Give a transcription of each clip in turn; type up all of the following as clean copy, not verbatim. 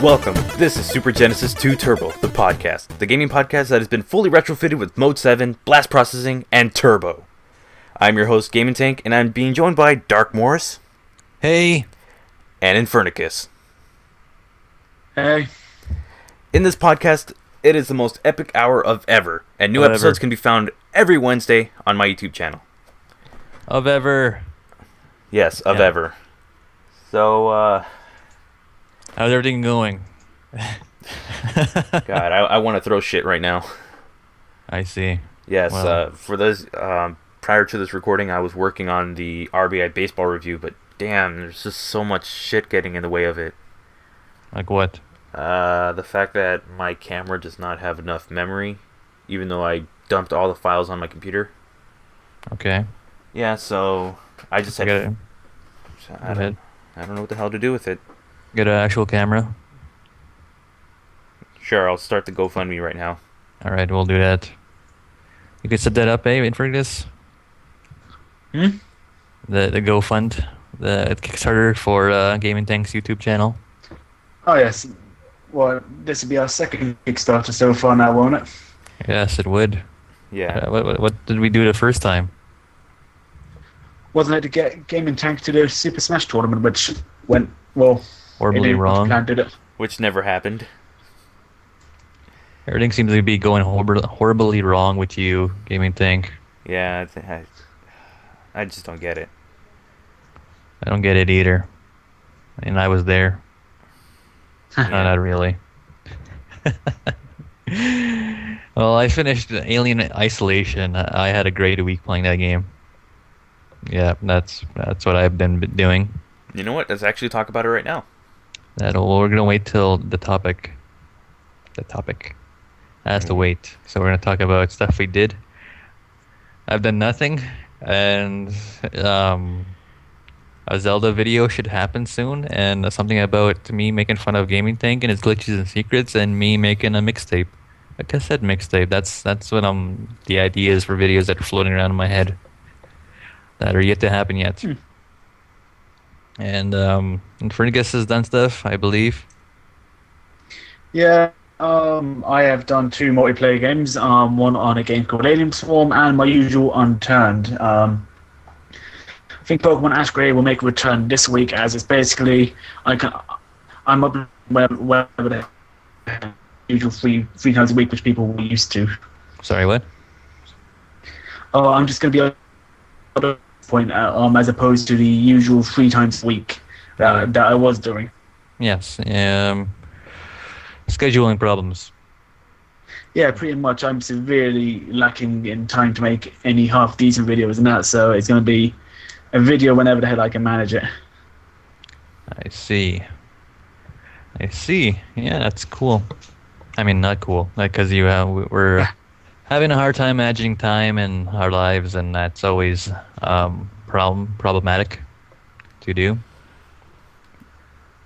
Welcome. This is Super Genesis 2 Turbo, the podcast. The gaming podcast that has been fully retrofitted with Mode 7, blast processing, and turbo. I'm your host, GaminTank, and I'm being joined by Dark Morris. Hey. And Infernikus. Hey. In this podcast, it is the most epic hour of ever, and new episodes can be found every Wednesday on my YouTube channel. Of ever. Yes, of ever. So, how's everything going? God, I want to throw shit right now. I see. Yes, well, for those, prior to this recording, I was working on the RBI baseball review, but damn, there's just so much shit getting in the way of it. Like what? The fact that my camera does not have enough memory, even though I dumped all the files on my computer. Okay. Yeah, so I just had... I don't know what the hell to do with it. Get an actual camera? Sure, I'll start the GoFundMe right now. Alright, we'll do that. You could set that up, Infernikus? The GoFund, the Kickstarter for GaminTank's YouTube channel. Oh yes. Well, this will be our second Kickstarter so far now, won't it? Yes, it would. Yeah. What did we do the first time? Wasn't it to get GaminTank to the Super Smash tournament, which went, well... horribly wrong. Did it. Which never happened. Everything seems to be going horribly wrong with you, GaminTank. Yeah, I just don't get it. I don't get it either. And I was there. Yeah. Not really. Well, I finished Alien Isolation. I had a great week playing that game. Yeah, that's what I've been doing. You know what? Let's actually talk about it right now. We're gonna wait till the topic has to wait. So we're gonna talk about stuff we did. I've done nothing, and a Zelda video should happen soon, and something about me making fun of GaminTank and its glitches and secrets, and me making a mixtape, a cassette mixtape. That's what the ideas for videos that are floating around in my head that are yet to happen yet. And Infernikus has done stuff, I believe. Yeah, I have done 2 multiplayer games. One on a game called Alien Swarm and my usual Unturned. I think Pokemon Ash Grey will make a return this week, as it's basically I'm up wherever the usual three times a week, which people were used to. Sorry, what? Oh, I'm just going to be on the point as opposed to the usual 3 times a week that I was doing. Yes. Scheduling problems. Yeah, pretty much. I'm severely lacking in time to make any half decent videos and that, so it's going to be a video whenever the hell I can manage it. I see. Yeah, that's cool. I mean, not cool. Because we're having a hard time managing time in our lives, and that's always problematic to do.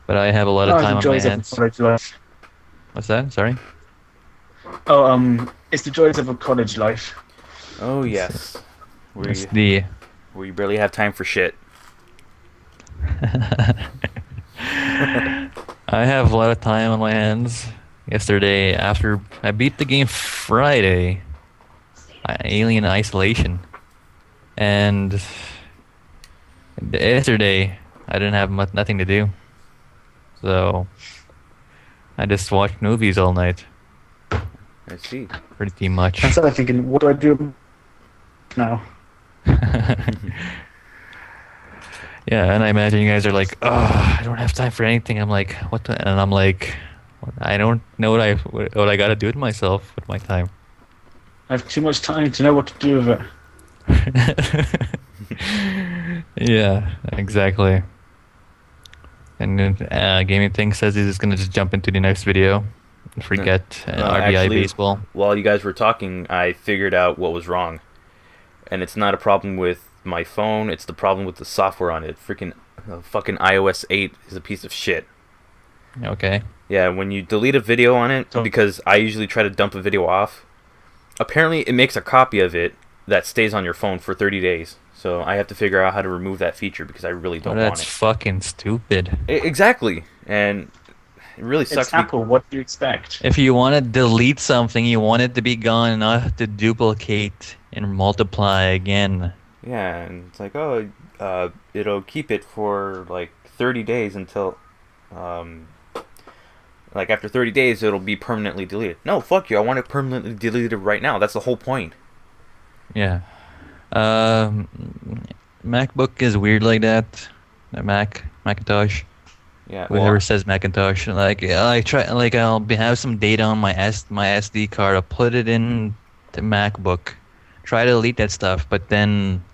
But I have a lot of time on my hands. What's that? Sorry? Oh, it's the joys of a college life. Oh, yes. Where you barely have time for shit. I have a lot of time on my hands. Yesterday, after I beat the game Friday, Alien Isolation, and yesterday I didn't have nothing to do, so I just watched movies all night. I see. Pretty much. I started thinking, what do I do now? Yeah, and I imagine you guys are like, oh, I don't have time for anything. I'm like, what the? And I'm like, I don't know what I got to do with myself with my time. I have too much time to know what to do with it. Yeah, exactly. And then GaminTank says he's just going to just jump into the next video and forget RBI actually, baseball. While you guys were talking, I figured out what was wrong. And it's not a problem with my phone, it's the problem with the software on it. Fucking iOS 8 is a piece of shit. Okay. Yeah, when you delete a video on it, because I usually try to dump a video off, apparently it makes a copy of it that stays on your phone for 30 days. So I have to figure out how to remove that feature because I really don't want it. That's fucking stupid. Exactly. And It really sucks. It's Apple. What do you expect? If you want to delete something, you want it to be gone, not to duplicate and multiply again. Yeah, and it's like, oh, it'll keep it for like 30 days until, like after 30 days, it'll be permanently deleted. No, fuck you. I want it permanently deleted right now. That's the whole point. Yeah. MacBook is weird like that. The Macintosh. Yeah. Whoever says Macintosh, like I try, like have some data on my SD card. I'll put it in the MacBook. Try to delete that stuff, but then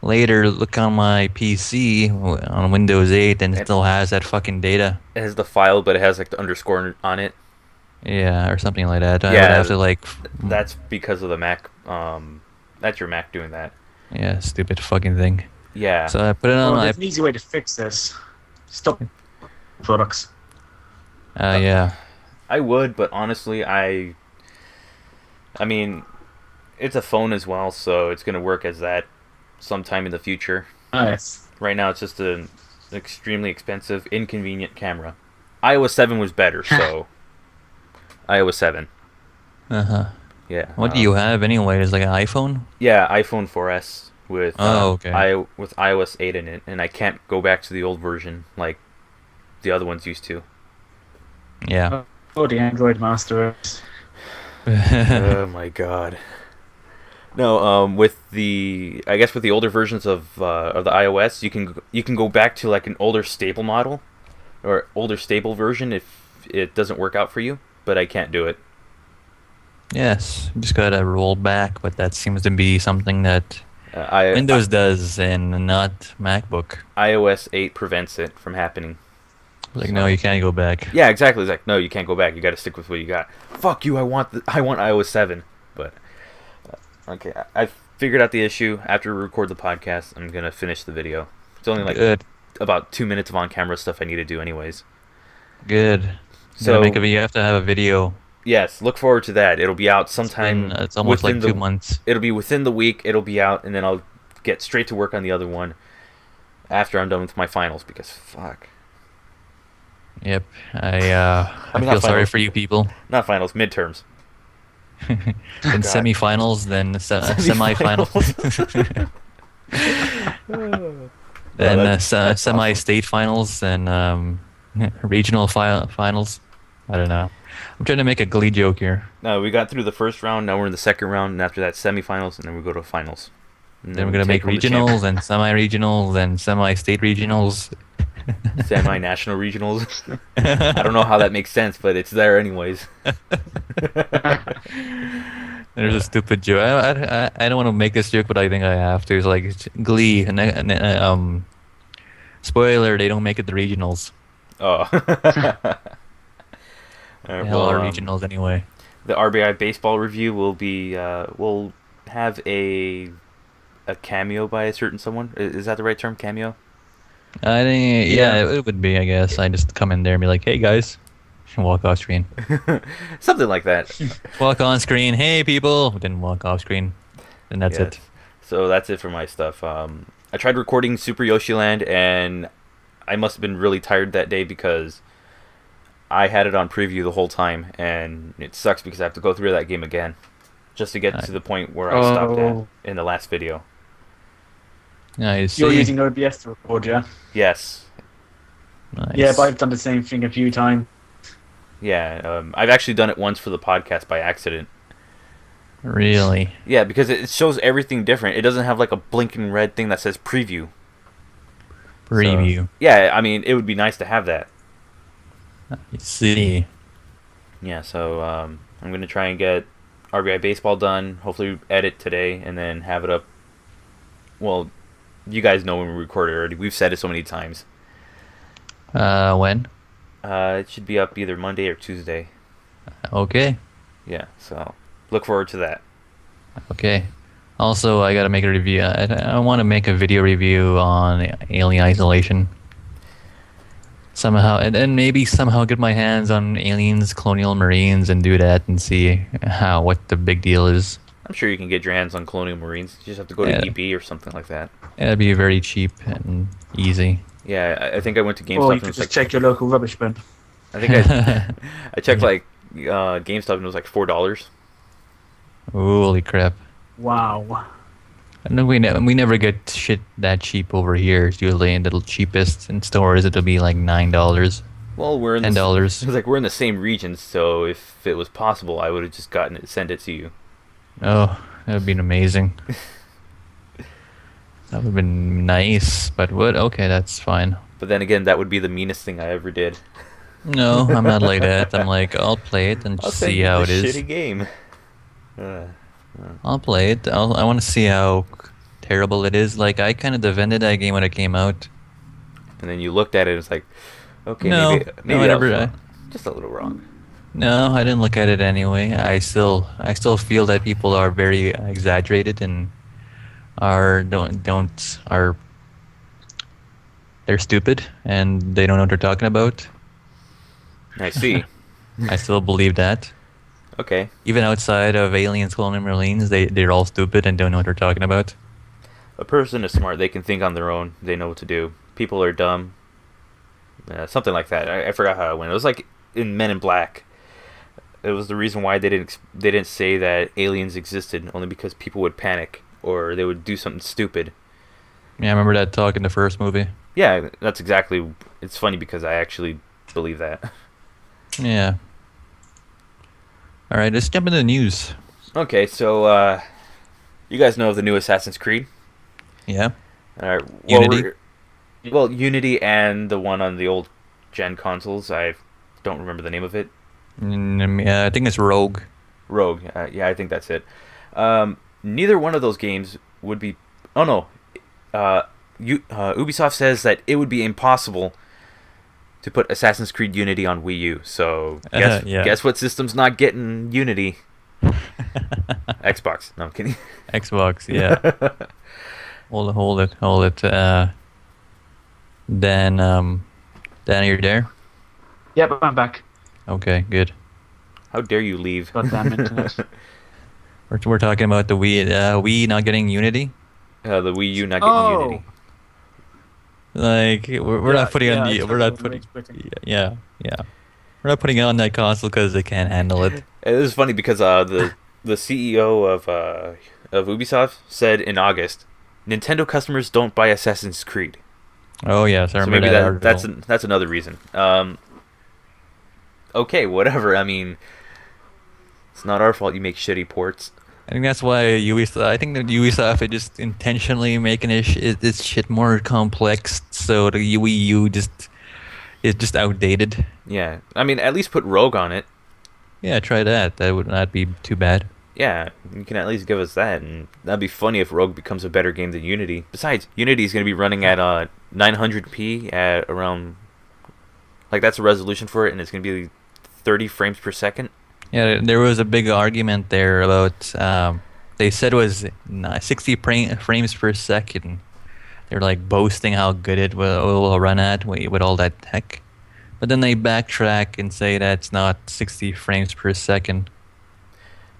later look on my PC on Windows 8 and it still has that fucking data. It has the file, but it has like the underscore on it. Yeah, or something like that. I Yeah, would have to like. That's because of the Mac. That's your Mac doing that. Yeah, stupid fucking thing. Yeah. So I put it on. There's an easy way to fix this. Stop products. Yeah. I would, but honestly, I mean, it's a phone as well, so it's gonna work as that sometime in the future. Nice. Right now, it's just an extremely expensive, inconvenient camera. iOS 7 was better, so iOS 7. Uh-huh. Yeah. What do you have anyway? Is like an iPhone? Yeah, iPhone 4S with okay. with iOS 8 in it, and I can't go back to the old version like the other ones used to. Yeah. Oh, the Android Master. Oh my god. No, with the older versions of the iOS, you can go back to like an older stable model or older stable version if it doesn't work out for you, but I can't do it. Yes, just gotta roll back, but that seems to be something that Windows does and not MacBook. iOS 8 prevents it from happening. Like, no, you can't go back. Yeah, exactly. It's like, no, you can't go back. You got to stick with what you got. Fuck you. I want iOS 7. But okay, I figured out the issue. After we record the podcast, I'm gonna finish the video. It's only like about 2 minutes of on-camera stuff I need to do, anyways. Good. So you have to have a video. Yes, look forward to that. It'll be out sometime. It's almost like 2 months. It'll be within the week. It'll be out, and then I'll get straight to work on the other one after I'm done with my finals. Because fuck. Yep, I feel sorry for you people. Not finals, midterms. Then semifinals, then semifinals. Then semi-state finals, then regional finals. I don't know. I'm trying to make a Glee joke here. No, we got through the first round. Now we're in the second round, and after that, semifinals, and then we go to finals. And then we're gonna make regionals and semi-regionals and semi-state regionals. Semi-national regionals. I don't know how that makes sense, but it's there anyways. There's a stupid joke. I don't want to make this joke, but I think I have to. It's like Glee. Spoiler: they don't make it the regionals. Oh. Well, regionals anyway. The RBI baseball review will be will have a cameo by a certain someone. Is that the right term? Cameo? I think it would be. I guess I just come in there and be like, "Hey guys," and walk off screen. Something like that. Walk on screen. Hey people. Then walk off screen. And that's it. So that's it for my stuff. I tried recording Super Yoshi Land, and I must have been really tired that day because I had it on preview the whole time, and it sucks because I have to go through that game again just to get to the point where I stopped at in the last video. Nice. You're using OBS to record, yeah? Yes. Nice. Yeah, but I've done the same thing a few times. Yeah, I've actually done it once for the podcast by accident. Really? Yeah, because it shows everything different. It doesn't have like a blinking red thing that says preview. Preview. So, yeah, I mean, it would be nice to have that. I see. Yeah, so I'm going to try and get RBI Baseball done, hopefully edit today, and then have it up. Well, you guys know when we recorded already. We've said it so many times. When? It should be up either Monday or Tuesday. Okay. Yeah, so look forward to that. Okay. Also, I gotta make a review. I want to make a video review on Alien Isolation. Somehow, and then maybe somehow get my hands on Aliens, Colonial Marines, and do that and see what the big deal is. I'm sure you can get your hands on Colonial Marines. You just have to go to EP or something like that. It'd be very cheap and easy. Yeah, I think I went to GameStop. Or you could just check your local rubbish bin. I think I checked like GameStop and it was like $4. Holy crap! Wow. I know we never get shit that cheap over here. It's usually in the cheapest in stores. It'll be like $9, Well, we're in $10. It's like we're in the same region, so if it was possible, I would have just gotten it, sent it to you. Oh, that would be amazing. That would have been nice, but what? Okay, that's fine. But then again, that would be the meanest thing I ever did. No, I'm not like that. I'm like, I'll play it and I'll just send see you how the it is. shitty game. I'll play it. I want to see how terrible it is. Like, I kind of defended that game when it came out. And then you looked at it, and it's like, okay, No, maybe no, that was whatever. wrong. Just a little wrong. No, I didn't look at it anyway. I still feel that people are very exaggerated and they're stupid and they don't know what they're talking about. I see. I still believe that. Okay. Even outside of aliens, colonial marines, they're all stupid and don't know what they're talking about. A person is smart. They can think on their own. They know what to do. People are dumb. Something like that. I forgot how it went. It was like in Men in Black. It was the reason why they didn't say that aliens existed, only because people would panic or they would do something stupid. Yeah, I remember that talk in the first movie. Yeah, that's exactly. It's funny because I actually believe that. Yeah. All right, let's jump into the news. Okay, so you guys know of the new Assassin's Creed? Yeah. All right. Unity? Well, Unity and the one on the old gen consoles. I don't remember the name of it. Yeah, I think it's Rogue. Rogue. Yeah, I think that's it. Neither one of those games would be. Oh no. Ubisoft says that it would be impossible to put Assassin's Creed Unity on Wii U. So guess what system's not getting Unity? Xbox. No, I'm kidding. Xbox, yeah. Hold it. Dan, you're there? Yep, I'm back. Okay, good. How dare you leave? Goddamn internet. We're talking about the Wii not getting Unity. The Wii U not getting Unity. Like we're not putting on the we're not putting yeah. We're not putting it on that console because they can't handle it. It was funny because the CEO of Ubisoft said in August, Nintendo customers don't buy Assassin's Creed. Oh yes, I So remember maybe that. that's another reason. Okay, whatever. I mean, it's not our fault you make shitty ports. I think that's why Ubisoft. I think that Ubisoft is just intentionally making this shit more complex, so the Wii U is just outdated. Yeah, I mean, at least put Rogue on it. Yeah, try that. That would not be too bad. Yeah, you can at least give us that, and that'd be funny if Rogue becomes a better game than Unity. Besides, Unity is going to be running at 900p at around, like that's a resolution for it, and it's going to be 30 frames per second. Yeah, there was a big argument there about. They said it was 60 frames per second. They're like boasting how good it will run at with all that tech, but then they backtrack and say that's not 60 frames per second.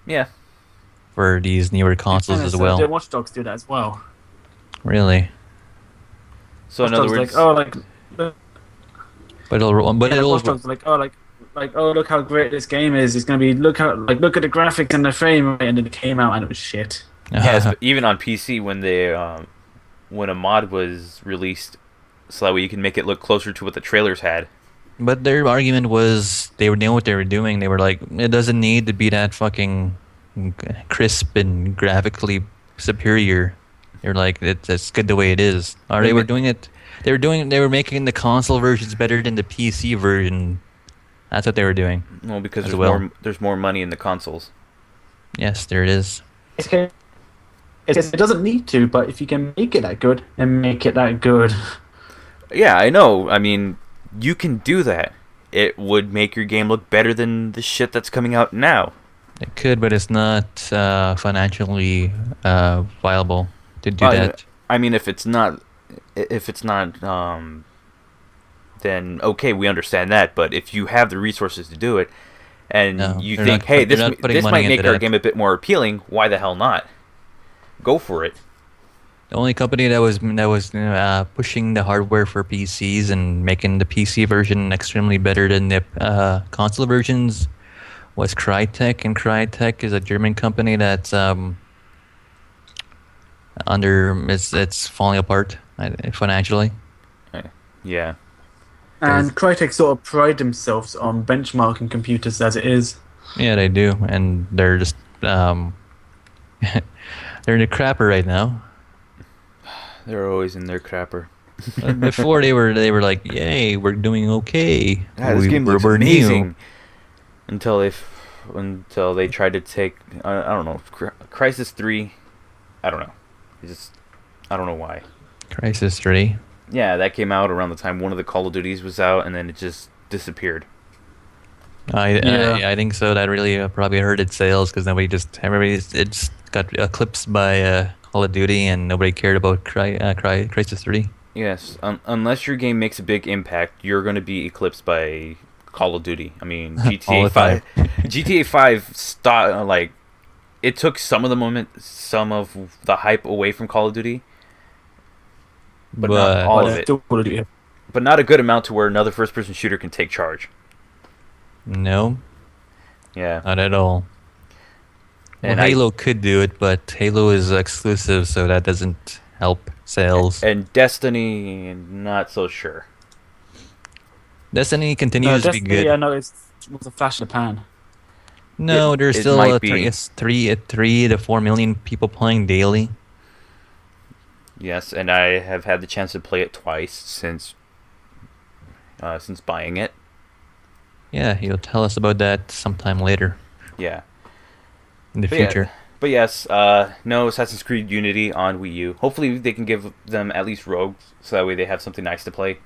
Yeah. For these newer consoles as well. The Watch Dogs do that as well. Really? So in other words, Watch Dogs like look how great this game is. It's gonna be look at the graphics and the frame rate, and then it came out and it was shit. yes, but even on PC when a mod was released, so that way you can make it look closer to what the trailers had. But their argument was they knew what they were doing. They were like, it doesn't need to be that fucking crisp and graphically superior. They're like, it's good the way it is. Or they were doing it. They were making the console versions better than the PC version. That's what they were doing. Well, because there's more money in the consoles. Yes, there it is. It doesn't need to, but if you can make it that good, then make it that good. Yeah, I know. I mean, you can do that. It would make your game look better than the shit that's coming out now. It could, but it's not financially viable to do that. I mean, if it's not, then okay, we understand that. But if you have the resources to do it, and you think, hey, this might make our game a bit more appealing, why the hell not? Go for it. The only company that was pushing the hardware for PCs and making the PC version extremely better than the console versions was Crytek, and Crytek is a German company that's it's falling apart financially. Yeah. And Crytek sort of pride themselves on benchmarking computers as it is. Yeah, they do, and they're just they're in the crapper right now. They're always in their crapper. Before they were like, yay, we're doing okay. Yeah, this game looks we're amazing. Until they tried to take I don't know, Crisis 3. I don't know. I don't know why. Crisis 3. Yeah, that came out around the time one of the Call of Duties was out, and then it just disappeared. I think so. That really probably hurted sales because everybody just got eclipsed by Call of Duty, and nobody cared about Crisis 3. Yes, unless your game makes a big impact, you're going to be eclipsed by Call of Duty. I mean, GTA 5. GTA 5 it took some of the hype away from Call of Duty, but not all of it. But not a good amount to where another first-person shooter can take charge. No. Yeah. Not at all. And Halo could do it, but Halo is exclusive, so that doesn't help sales. And Destiny, not so sure. Destiny continues to be good. Yeah, no, it's a flash in the pan. No, there's still 3 to 4 million people playing daily. Yes, and I have had the chance to play it twice since buying it. Yeah, you'll tell us about that sometime later. Yeah. In the future. Yeah. But yes, no Assassin's Creed Unity on Wii U. Hopefully they can give them at least rogues, so that way they have something nice to play.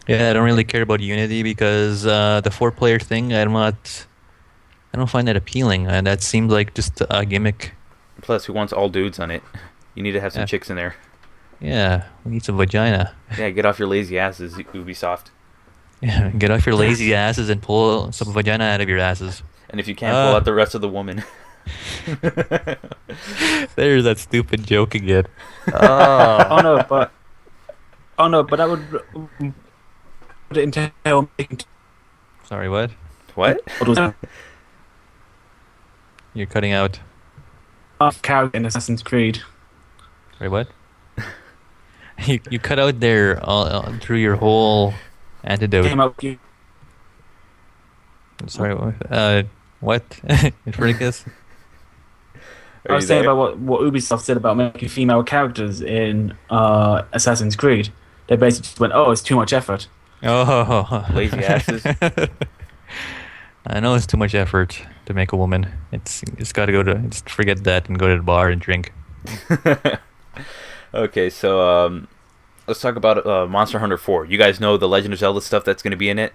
Yeah, I don't really care about Unity because the 4-player thing, I don't find that appealing. That seems like just a gimmick. Plus, who wants all dudes on it? You need to have some chicks in there. Yeah, we need some vagina. Yeah, get off your lazy asses, Ubisoft. Yeah, get off your lazy asses and pull some vagina out of your asses. And if you can't, pull out the rest of the woman. There's that stupid joke again. Oh no, but that would entail making. Sorry, what? What? You're cutting out. Off character in Assassin's Creed. Sorry, what? You cut out there through your whole antidote. Sorry, what? Infernikus? I was saying about what Ubisoft said about making female characters in Assassin's Creed. They basically just went, "Oh, it's too much effort." Oh, lazy asses. I know it's too much effort to make a woman. It's got to just forget that and go to the bar and drink. Okay, so let's talk about Monster Hunter 4. You guys know the Legend of Zelda stuff that's going to be in it?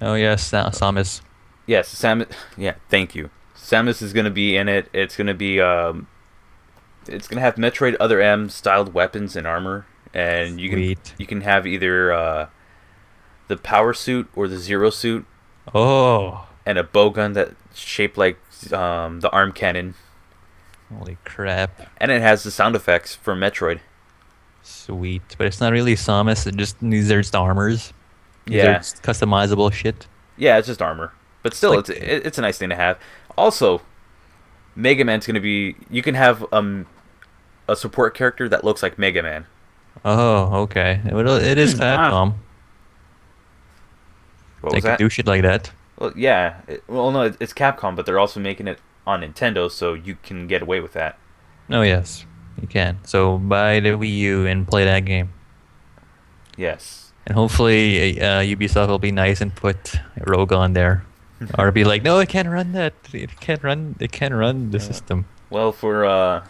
Oh yes, Samus. Yes, Samus. Yeah, thank you. Samus is going to be in it. It's going to be it's going to have Metroid Other M styled weapons and armor, and you can have either the power suit or the zero suit. Oh. And a bowgun that's shaped like the arm cannon. Holy crap. And it has the sound effects from Metroid. Sweet. But it's not really Samus, these are just armors. These are customizable shit. Yeah, it's just armor. But still, it's a nice thing to have. Also, Mega Man's going to be... You can have a support character that looks like Mega Man. Oh, okay. It is Capcom. They can do shit like that. Well, yeah. No, it's Capcom, but they're also making it on Nintendo, so you can get away with that. Oh, yes. You can. So buy the Wii U and play that game. Yes. And hopefully Ubisoft will be nice and put Rogue on there. Or be like, no, it can't run that. It can't run the system. Well, for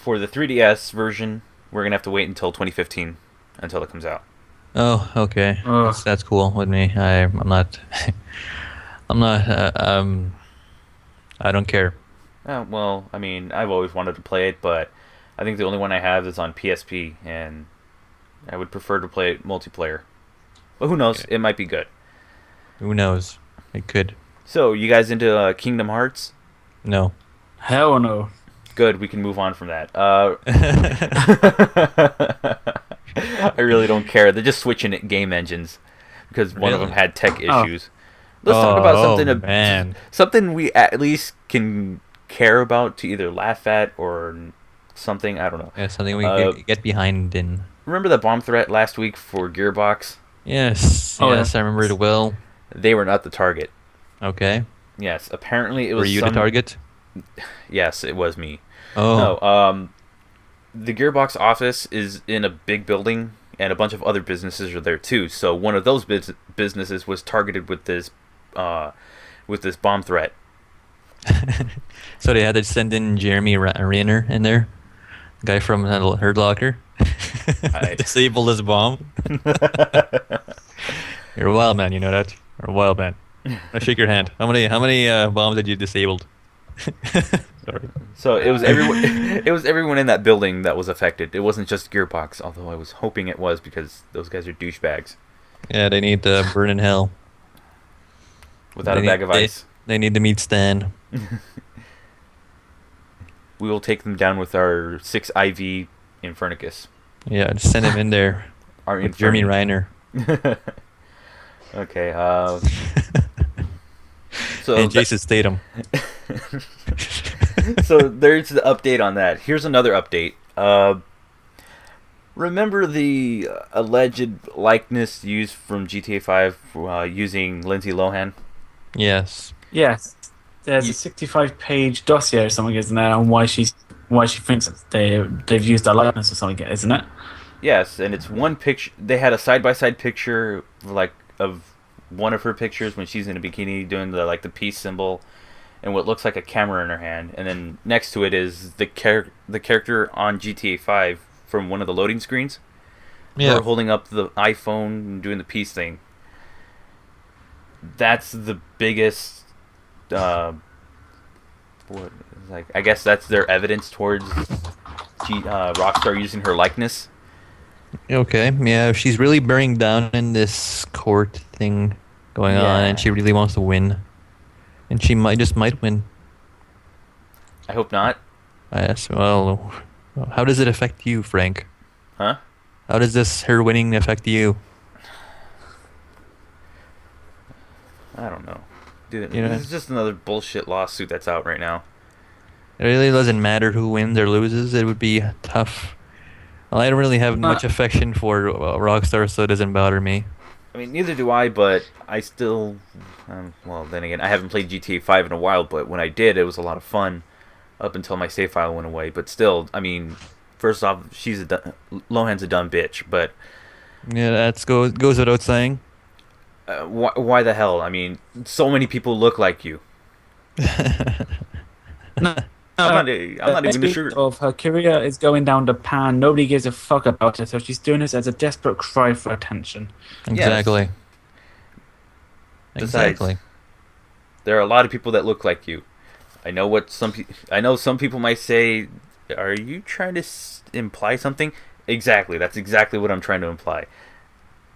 the 3DS version, we're going to have to wait until 2015 until it comes out. Oh, okay. That's cool with me. I'm not. I don't care. Well, I mean, I've always wanted to play it, but I think the only one I have is on PSP, and I would prefer to play it multiplayer. But who knows? Okay. It might be good. Who knows? It could. So, you guys into Kingdom Hearts? No. Hell no. Good, we can move on from that. I really don't care. They're just switching game engines because one of them had tech issues. Let's talk about something we at least can care about to either laugh at or something. I don't know. Yeah, something we can get behind in. Remember the bomb threat last week for Gearbox? Yes. Yes, I remember it well. They were not the target. Okay. Yes, apparently it was. Were you the target? Yes, it was me. Oh. No, the Gearbox office is in a big building, and a bunch of other businesses are there too. So one of those businesses was targeted with this bomb threat. So they had to send in Jeremy Rayner in there, guy from Herd Locker, disable this bomb. You're a wild man, you know that. You're a wild man. I'll shake your hand. How many bombs did you disabled? Sorry. So it was everyone. It was everyone in that building that was affected. It wasn't just Gearbox, although I was hoping it was because those guys are douchebags. Yeah, they need to burn in hell. Without a bag of ice. They need to meet Stan. We will take them down with our 6 IV Infernikus. Yeah, just send him in there. With Jeremy Reiner. Okay. So and Jason Statham. So there's the update on that. Here's another update. Remember the alleged likeness used from GTA 5 using Lindsay Lohan? Yes. Yes. There's a 65-page dossier or something, isn't there, on why she thinks they've used her likeness or something, isn't it? Yes, and it's one picture. They had a side-by-side picture of one of her pictures when she's in a bikini doing the peace symbol and what looks like a camera in her hand, and then next to it is the character on GTA 5 from one of the loading screens. Yeah. Her holding up the iPhone and doing the peace thing. That's the biggest I guess that's their evidence towards Rockstar using her likeness. Okay, yeah, she's really bearing down in this court thing going on, and she really wants to win, and she might win. I hope not. Yes. Well, how does it affect you, Frank? Huh? How does her winning affect you? I don't know. Dude, this is just another bullshit lawsuit that's out right now. It really doesn't matter who wins or loses. It would be tough. Well, I don't really have much affection for Rockstar, so it doesn't bother me. I mean, neither do I, but I still... well, then again, I haven't played GTA 5 in a while, but when I did, it was a lot of fun up until my save file went away. But still, I mean, first off, Lohan's a dumb bitch, but... Yeah, that goes without saying. Why the hell? I mean, so many people look like you. I'm not even sure. Of her career is going down the pan. Nobody gives a fuck about it, so she's doing this as a desperate cry for attention. Exactly. Yes. Exactly. Besides, there are a lot of people that look like you. I know some people might say, "Are you trying to imply something?" Exactly. That's exactly what I'm trying to imply.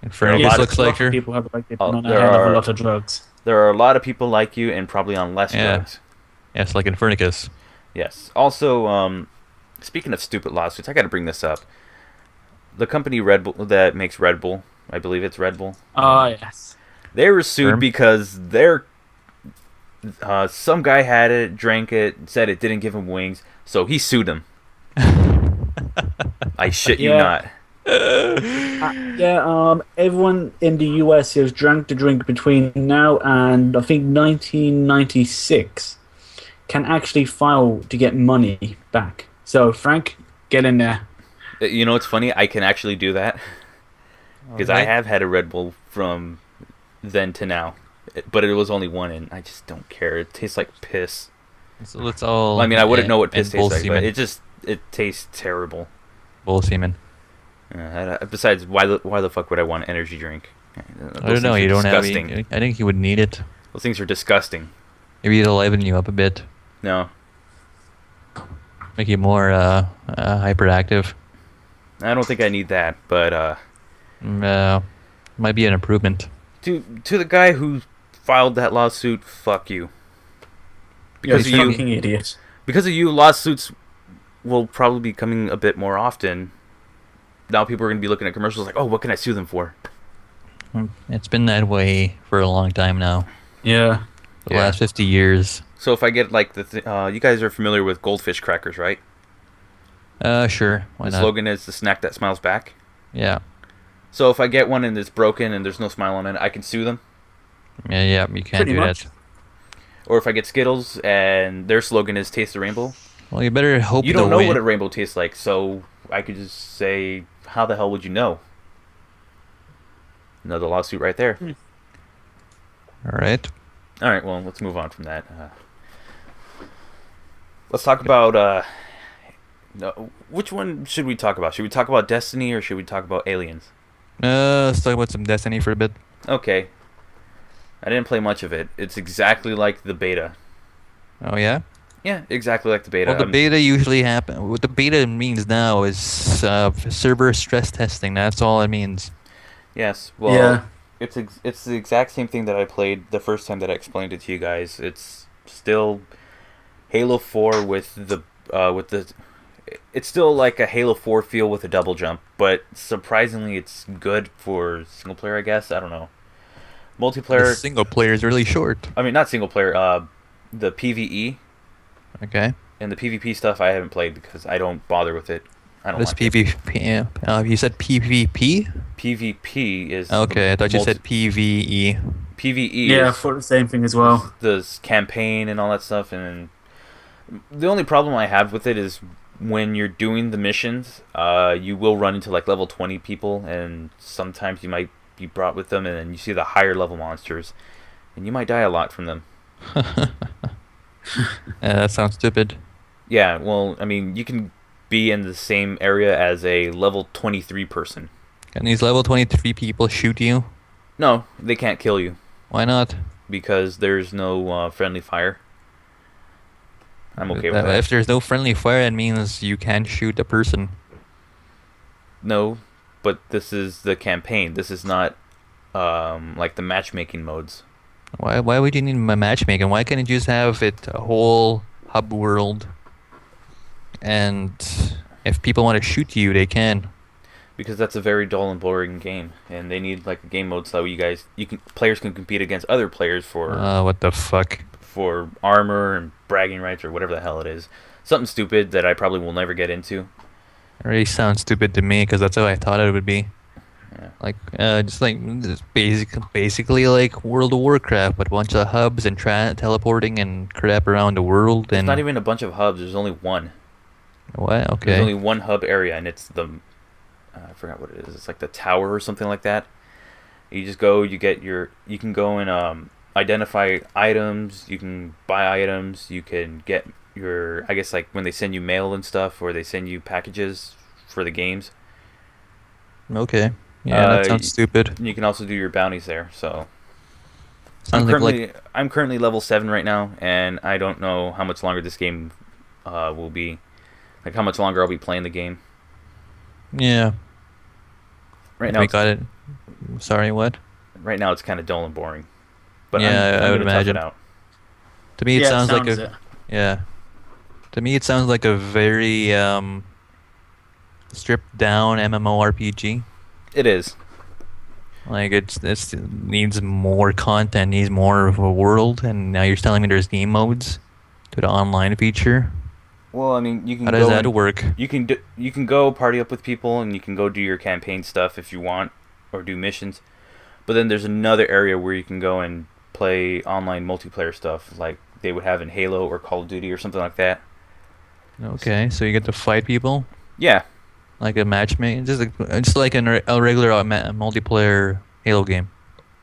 Infernikus looks like her. People have on a lot of drugs. There are a lot of people like you, and probably on less drugs. Yes, like Infernikus. Yes. Also, speaking of stupid lawsuits, I got to bring this up. The company Red Bull that makes Red Bull, I believe it's Red Bull. Oh, yes. They were sued because some guy had it, drank it, said it didn't give him wings, so he sued him. I shit you not. Everyone in the US who's drank the drink between now and I think 1996 can actually file to get money back. So, Frank, get in there. You know what's funny? I can actually do that. Because I have had a Red Bull from then to now. But it was only one, and I just don't care. It tastes like piss. So let's all... I mean, I wouldn't know what piss tastes like, semen. but it tastes terrible. Bull semen. Besides, why the fuck would I want an energy drink? I don't know. You don't disgusting. Have... I think you would need it. Those things are disgusting. Maybe it'll liven you up a bit. No. Make you more hyperactive. I don't think I need that, but... might be an improvement. To the guy who filed that lawsuit, fuck you. Because you're a fucking idiot. Because of you, lawsuits will probably be coming a bit more often. Now people are going to be looking at commercials like, oh, what can I sue them for? It's been that way for a long time now. Yeah. The last 50 years. So if I get like you guys are familiar with goldfish crackers, right? Sure. Why The not? slogan is the snack that smiles back. Yeah. So if I get one and it's broken and there's no smile on it, I can sue them. Yeah, you can't Pretty do much. that. Or if I get Skittles and their slogan is taste the rainbow, Well, you better hope you don't know win. what a rainbow tastes like, so I could just say, how the hell would you know? Another lawsuit right there. All right. All right, well, let's move on from that. Let's talk about no, which one should we talk about? Should we talk about Destiny or should we talk about Aliens? Let's talk about some Destiny for a bit. Okay. I didn't play much of it. It's exactly like the beta. Oh yeah. Yeah, exactly like the beta. Well, the beta usually happen. What the beta means now is server stress testing. That's all it means. Yes. Well, Yeah. it's the exact same thing that I played the first time that I explained it to you guys. It's still Halo 4 with the it's still like a Halo 4 feel with a double jump, but surprisingly it's good for single player, I guess. I don't know. Multiplayer, The single player is really short. I mean not single player, the PvE Okay. and the PvP stuff I haven't played because I don't bother with it. I don't What's like it. PvP? You said PvP? PvP is Okay, I thought you said PvE. PvE Yeah, is for the same thing as well. the campaign and all that stuff, and the only problem I have with it is when you're doing the missions, you will run into like level 20 people, and sometimes you might be brought with them, and then you see the higher level monsters, and you might die a lot from them. That sounds stupid. Yeah, well, I mean, you can be in the same area as a level 23 person. Can these level 23 people shoot you? No, they can't kill you Why not? because there's no friendly fire. I'm okay with that. If there's no friendly fire, it means you can't shoot a person. No, but this is the campaign. This is not like the matchmaking modes. Why would you need matchmaking? Why can't you just have it a whole hub world? And if people want to shoot you, they can. Because that's a very dull and boring game, and they need like a game mode so players can compete against other players for What the fuck? armor and bragging rights or whatever the hell it is. Something stupid that I probably will never get into. It really sounds stupid to me because that's how I thought it would be. Yeah. Like, just basically like World of Warcraft, but a bunch of hubs and teleporting and crap around the world. It's And not even a bunch of hubs. There's only one. what? There's only Okay. one hub area, and it's the I forgot what it is. It's like the tower or something like that. You just go. You can go and identify items. You can buy items. You can get I guess like when they send you mail and stuff, or they send you packages for the games. Okay. Yeah, that Uh, sounds stupid. You can also do your bounties there. So Sounds I'm currently level 7 right now, and I don't know how much longer this game will be. Like how much longer I'll be playing the game. yeah. Right now, We got it. Sorry, what? right now it's kind of dull and boring. But Yeah, I would gonna tough it imagine. out. To me, it Yeah, sounds like sounds a it. yeah. To me, it sounds like a very stripped down MMORPG. It is. Like it needs more content, needs more of a world, and now you're telling me there's game modes to the online feature. Well, I mean, you can How go does that and- work? You can go party up with people, and you can go do your campaign stuff if you want, or do missions. But then there's another area where you can go and play online multiplayer stuff, like they would have in Halo or Call of Duty or something like that. Okay, so you get to fight people Yeah, like a matchmaking, just like a regular multiplayer Halo game,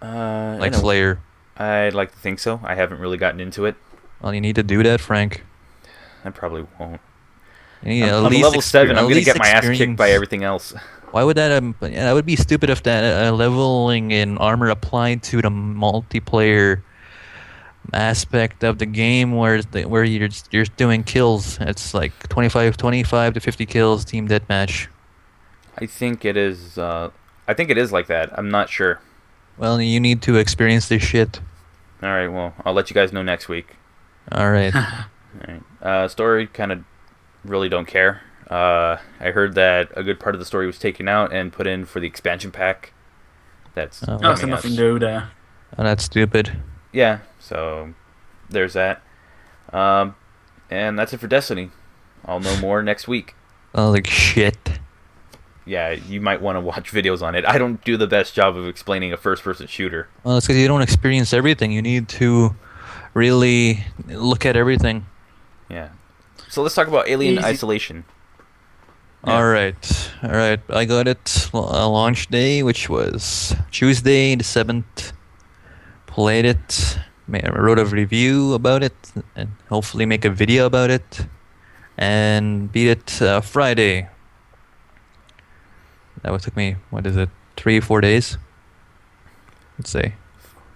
like Slayer. I'd like to think so. I haven't really gotten into it. Well, you need to do that, Frank. I probably won't. You need I'm at least level 7. I'm at gonna least get my ass kicked by experience. everything else. Why would that? Yeah, that would be stupid if that leveling in armor applied to the multiplayer aspect of the game, where you're doing kills. It's like 25 to 50 kills, team deathmatch. I think it is. I think it is like that. I'm not sure. Well, you need to experience this shit. All right. Well, I'll let you guys know next week. All right. All right. Story kind of really don't care. I heard that a good part of the story was taken out and put in for the expansion pack. That's Oh, Oh, so coming out. nothing new there. Oh, that's stupid. Yeah, so there's that. And that's it for Destiny. I'll know more next week. Oh, like shit. Yeah, you might want to watch videos on it. I don't do the best job of explaining a first-person shooter. Well, it's because you don't experience everything. You need to really look at everything. Yeah. So let's talk about Alien Easy. Isolation. Yeah. All right. I got it launch day, which was Tuesday the 7th. Played it. Wrote a review about it, and hopefully make a video about it. And beat it Friday. That took me, 3-4 days? Let's say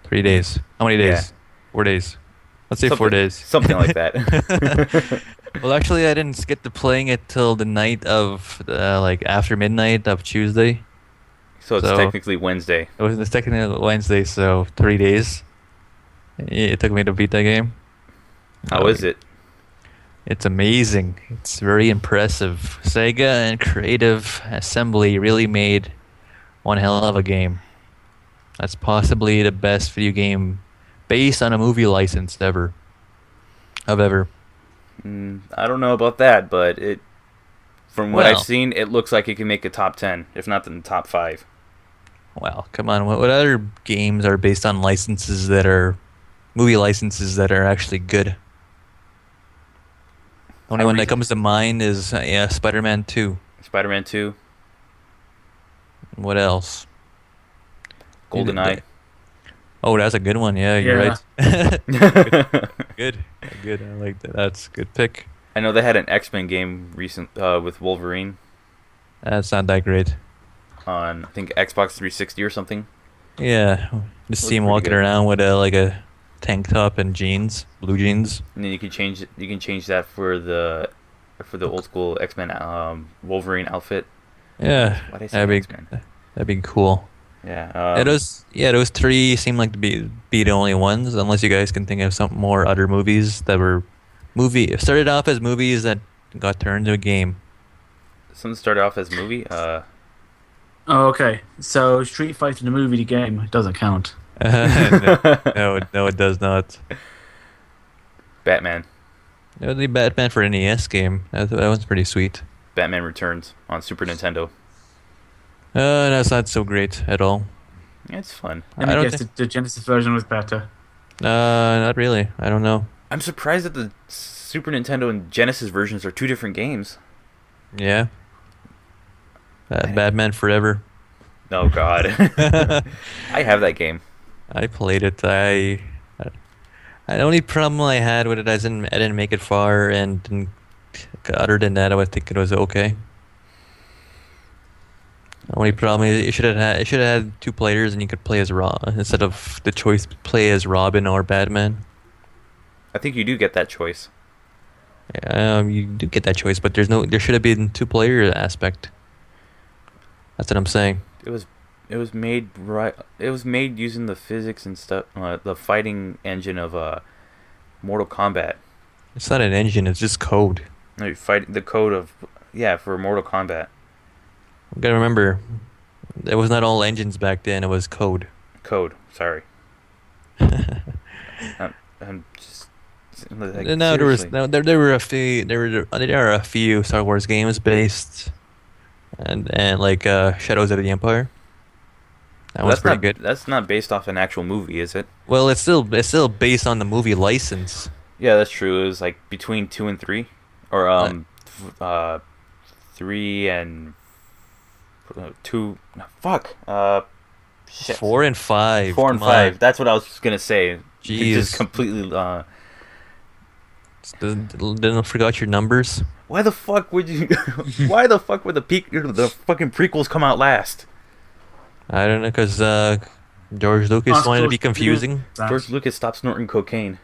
3 days. How many days? 4 days. Let's say 4 Something- days. Something like that. Well, actually, I didn't get to playing it till the night of, after midnight of Tuesday. So it's So- technically Wednesday. It was the second Wednesday, so 3 days. It took me to beat that game. How is it? It's amazing. It's very impressive. Sega and Creative Assembly really made one hell of a game. That's possibly the best video game based on a movie license ever. Ever. I don't know about that, but from what I've Well- seen, it looks like it can make a top 10, if not the top 5. Well, come on. What other games are based on licenses that are movie licenses that are actually good? The only one that comes to mind is Spider-Man 2. Spider-Man 2, What else? GoldenEye. Oh, that's a good one. Yeah, you're Yeah. right. Good. Good. I like that. That's a good pick. I know they had an X-Men game recent with Wolverine That's not that great. on, I think, Xbox 360 or something. Yeah, just see him pretty walking good. around with a tank top and jeans, blue jeans. And then you can change it. You can change that for the old school X-Men Wolverine outfit. Yeah, Why did I say X-Men? that'd be cool. Yeah. Those three seem like to be the only ones, unless you guys can think of some more other movies that were started off as movies that got turned into a game. Something started off as a movie. Oh, okay. So Street Fighter the movie, the game, doesn't count. No, it does not. Batman. No, the Batman for NES game. That one's pretty sweet. Batman Returns on Super Nintendo. That's not so great at all. Yeah, it's fun. And I I don't guess think- the Genesis version was better. Not really. I don't know. I'm surprised that the Super Nintendo and Genesis versions are two different games. Yeah. Batman Forever. Oh God. I have that game. I played it. The only problem I had with it, I didn't make it far, and other than that, I would think it was okay. The only problem is it should have had two players, and you could play as instead of the choice play as Robin or Batman. I think you do get that choice. You do get that choice, but there should have been two-player aspect. That's what I'm saying. It was made right. It was made using the physics and stuff, the fighting engine of Mortal Kombat. It's not an engine; it's just code. No, you fight the code of for Mortal Kombat. You gotta remember, it was not all engines back then. It was code. Code. Sorry. I'm just. Like, No, seriously. there were a few Star Wars games based, and like Shadows of the Empire. That was That's pretty not, good. That's not based off an actual movie, is it? Well, it's still based on the movie license. Yeah, that's true. It was like between 2 and 3, or 3 and 2. No, fuck. Shit. 4 and 5. 4 and come 5. on. That's what I was just gonna say. You just Jeez. completely. Didn't forgot your numbers. Why the fuck would you? Why the fuck would the fucking prequels come out last? I don't know, because George Lucas wanted to be confusing. George Lucas stopped snorting cocaine.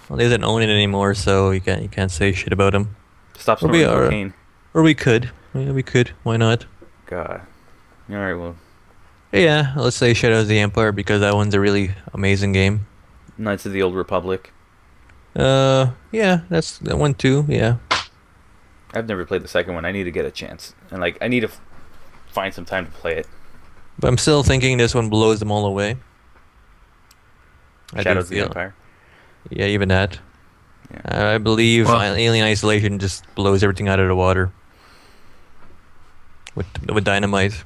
Well, he doesn't own it anymore, so you can't say shit about him. Stop Or we snorting are- cocaine. Or we could. Yeah, we could. Why not? God. All right. Well, Yeah, let's say Shadows of the Empire because that one's a really amazing game. Knights of the Old Republic. Yeah, that's that one too. Yeah. I've never played the second one. I need to get a chance, and like I need to find some time to play it. But I'm still thinking this one blows them all away. I do Shadows of the feel- Empire. Yeah, even that. Yeah. I believe Well- Alien Isolation just blows everything out of the water. With dynamite.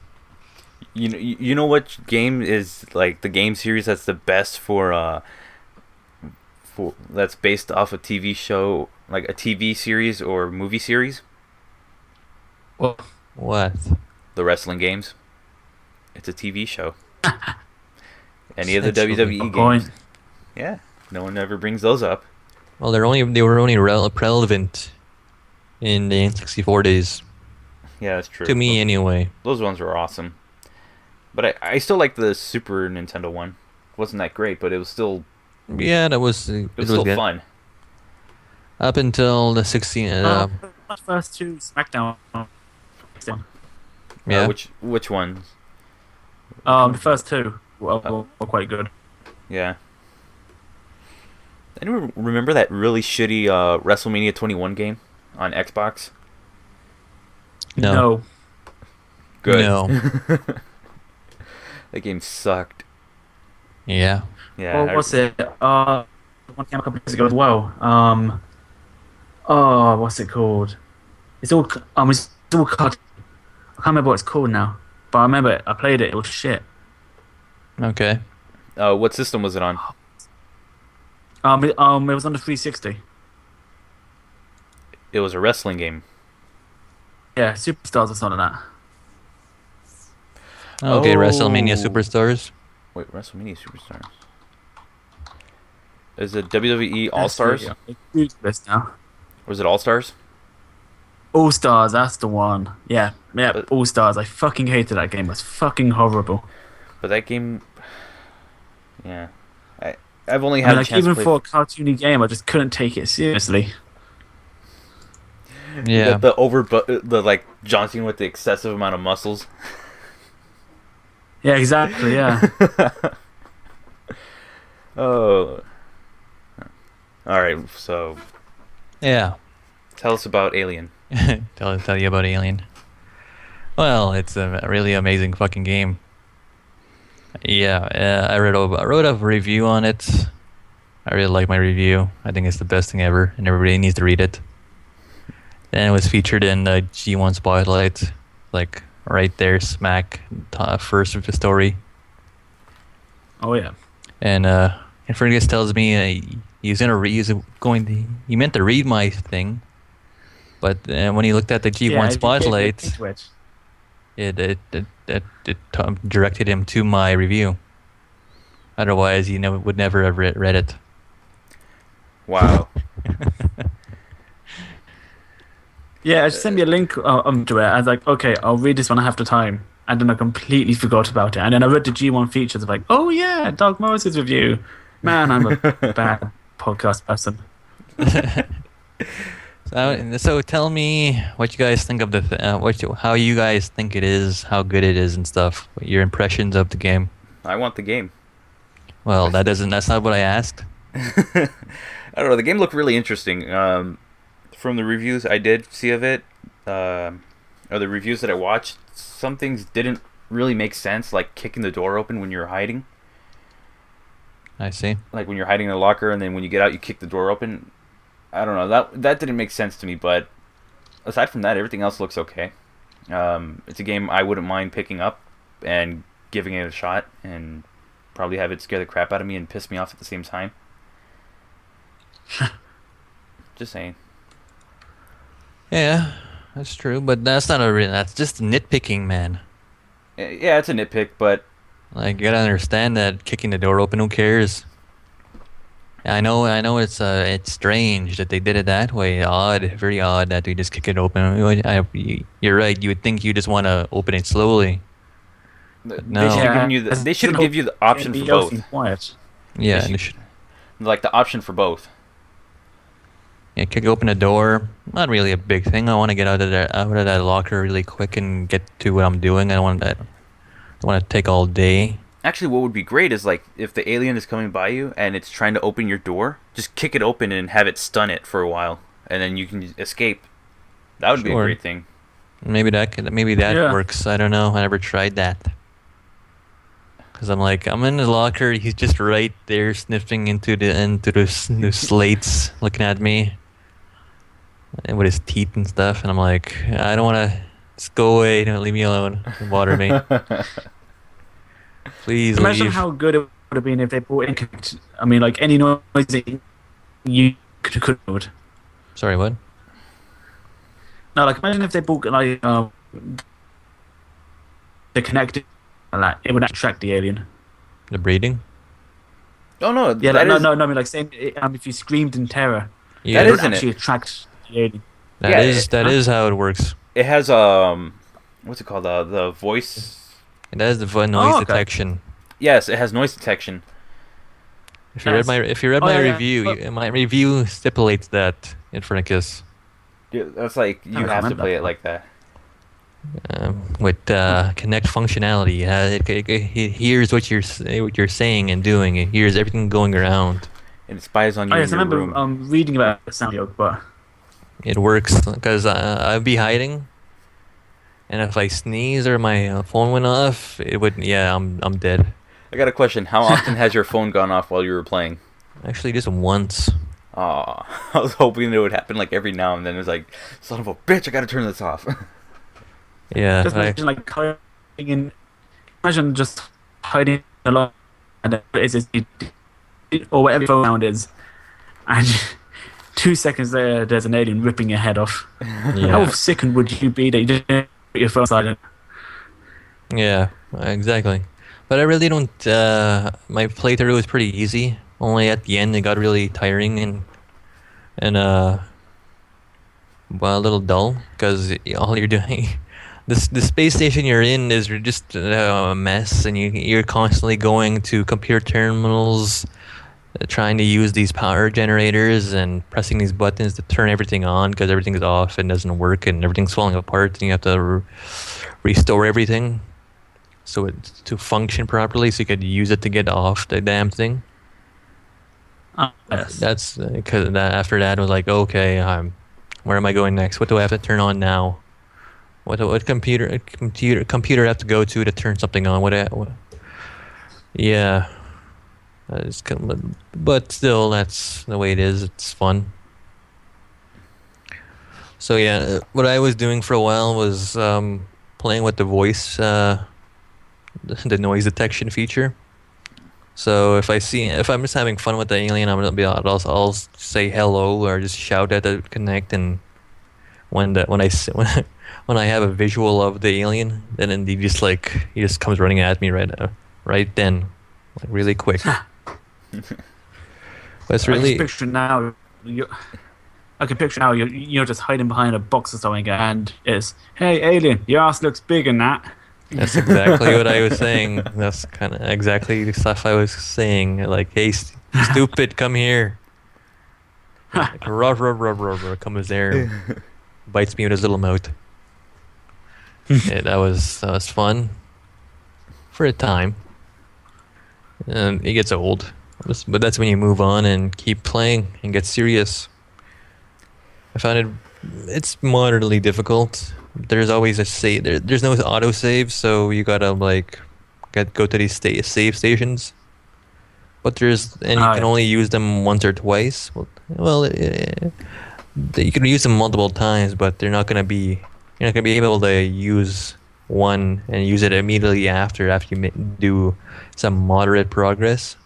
You know what game is like the game series that's the best for that's based off a TV show, like a TV series or movie series? Well, What? The wrestling games. It's a TV show. Any of the That's a WWE good games. point. Yeah, no one ever brings those up. Well, they were only relevant in the N64 days. Yeah, that's true. To me, anyway. Those ones were awesome. But I still like the Super Nintendo one. Wasn't that great, but it was still Yeah, that was it was still good. fun. Up until the 16. First two SmackDown. Yeah. Which ones? The first two were quite good. Yeah. Anyone remember that really shitty WrestleMania 21 game on Xbox? No. Good. No. That game sucked. Yeah. Yeah. What was it? One came a couple of years ago as well. What's it called? It's all cut. I can't remember what it's called now, but I remember it. I played it. It was shit. Okay. What system was it on? It was on the 360. It was a wrestling game. Yeah, Superstars or something like that. Okay, Oh. WrestleMania Superstars. Wait, WrestleMania Superstars. Is it WWE All Stars? It's this now. Was it All Stars? All Stars, that's the one. Yeah, But- All Stars. I fucking hated that game. It was fucking horrible. But that game, yeah, I've only I had mean, a like, chance even to play. for a cartoony game, I just couldn't take it seriously. Yeah. the like Johnson with the excessive amount of muscles. Yeah, exactly. Yeah. Oh. All right. So Yeah. tell us about Alien. tell you about Alien. Well, it's a really amazing fucking game. Yeah, I wrote a review on it. I really like my review. I think it's the best thing ever, and everybody needs to read it. Then it was featured in the G1 Spotlight, like right there, smack first of the story. Oh yeah. And Infernikus tells me he meant to read my thing, but when he looked at the G1 Yeah, Spotlight, it directed him to my review. Otherwise, he would never have read it. Wow. Yeah, just send me a link to it. I was like, okay, I'll read this when I have the time. And then I completely forgot about it. And then I read the G1 features. Like, oh yeah, Doug Morris's review. Man, I'm a bad podcast person. So tell me what you guys think of how you guys think it is, how good it is, and stuff. Your impressions of the game. I want the game. Well, that's not what I asked. I don't know. The game looked really interesting. From the reviews I did see of it, or the reviews that I watched, some things didn't really make sense, like kicking the door open when you're hiding. I see. Like when you're hiding in a locker, and then when you get out, you kick the door open. I don't know. That didn't make sense to me. But aside from that, everything else looks okay. It's a game I wouldn't mind picking up and giving it a shot, and probably have it scare the crap out of me and piss me off at the same time. Just saying. Yeah, that's true, but that's just nitpicking, man. Yeah, it's a nitpick, but Like, you gotta understand that kicking the door open, who cares? I know it's strange that they did it that way. Odd, very odd that they just kick it open. You're right. You would think you just want to open it slowly. they No. should have Yeah, given you they should have given you the option for both. Quiet. Yeah, They they should- should- Like the option for both. yeah. Kick open the door. Not really a big thing. I want to get out of that locker really quick and get to what I'm doing. I don't want to take all day. Actually, what would be great is like if the alien is coming by you and it's trying to open your door, just kick it open and have it stun it for a while, and then you can escape. That would be a Sure. great thing. Maybe that Yeah. works. I don't know. I never tried that. Because I'm in the locker. He's just right there, sniffing the slates, looking at me, and with his teeth and stuff. And I'm like, I don't want to. Just go away. Don't leave me alone. Don't bother me. Please Imagine leave. how good it would have been if they brought in. I mean, like any noise that you could. Sorry, what? No, like imagine if they brought like the connected, and that it would actually track the alien. The breeding? Oh no, Yeah, that no, is no, no. I mean, like saying if you screamed in terror, Yeah, That it would isn't it. actually attract the alien. that Yeah, is that is how it works. it has what's it called, the voice. That is the noise okay. detection. Yes, it has noise detection. If you read Oh, my yeah, review, yeah. my review stipulates that Infernikus Yeah, that's like you have to recommend play that. it like that. with connect functionality. It hears what you're saying and doing. It hears everything going around. And it spies on you Oh in yes, I your remember room. reading about Soundyoke, but It works because I'd be hiding, and if I sneeze or my phone went off, it would. Yeah, I'm dead. I got a question. How often has your phone gone off while you were playing? Actually, just once. Aw, I was hoping it would happen like every now and then. It was like, son of a bitch, I gotta turn this off. Yeah, just imagine like hiding in. Imagine just hiding alone, and then or whatever phone sound is, and 2 seconds later, there's an alien ripping your head off. How yeah, sickened would you be that you didn't put your phone silent? yeah, exactly. But I really don't. My playthrough was pretty easy. Only at the end it got really tiring and well, a little dull because all you're doing. The space station you're in is just a mess, and you're constantly going to computer terminals, trying to use these power generators and pressing these buttons to turn everything on because everything's off and doesn't work and everything's falling apart, and you have to restore everything so it to function properly, so you could use it to get off the damn thing. Yes. That's because after that I was like, okay, where am I going next? What do I have to turn on now? What computer I have to go to turn something on? Yeah, but still, that's the way it is. It's fun. So yeah, what I was doing for a while was playing with the voice, the noise detection feature. So if I'm just having fun with the alien, I'll say hello or just shout at the Connect, and when I have a visual of the alien, then he just comes running at me right then, like really quick. But it's I really can picture now. You're just hiding behind a box or something, and it's, hey alien, your ass looks big in that. that's exactly what I was saying. That's kind of exactly the stuff I was saying. Like, hey, stupid, come here. Like, ruh, ruh, ruh, ruh, ruh, comes there, bites me with his little mouth. Yeah, that was fun for a time. And it gets old, but that's when you move on and keep playing and get serious. I found it's moderately difficult. There's always a save. There's no auto save, so you gotta go to these save stations. But you can only use them once or twice. You can use them multiple times, but you're not gonna be able to use one and use it immediately after you do some moderate progress.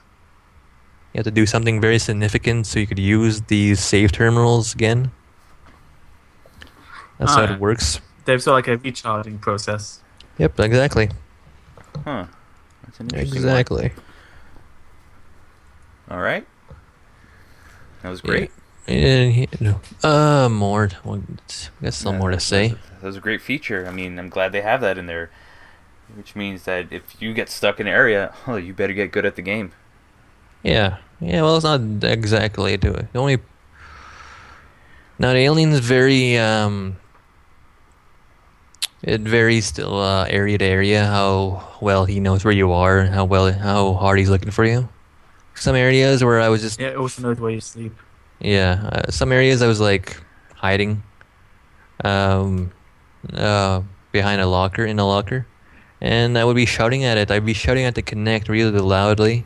You have to do something very significant so you could use these save terminals again. That's how it works. They've got like a recharging process. Yep, exactly. Huh. That's an interesting one. Exactly. All right. That was great. More. Well, I guess some more to say. That was a great feature. I mean, I'm glad they have that in there, which means that if you get stuck in an area, oh, you better get good at the game. Yeah. Yeah, well, it's not exactly to it. Now, the alien is very, it varies still area to area how well he knows where you are and how hard he's looking for you. Some areas where I was just Yeah, it also knows where you sleep. some areas I was like hiding, um, behind a locker, in a locker, and I would be shouting at it. I'd be shouting at the Connect really loudly,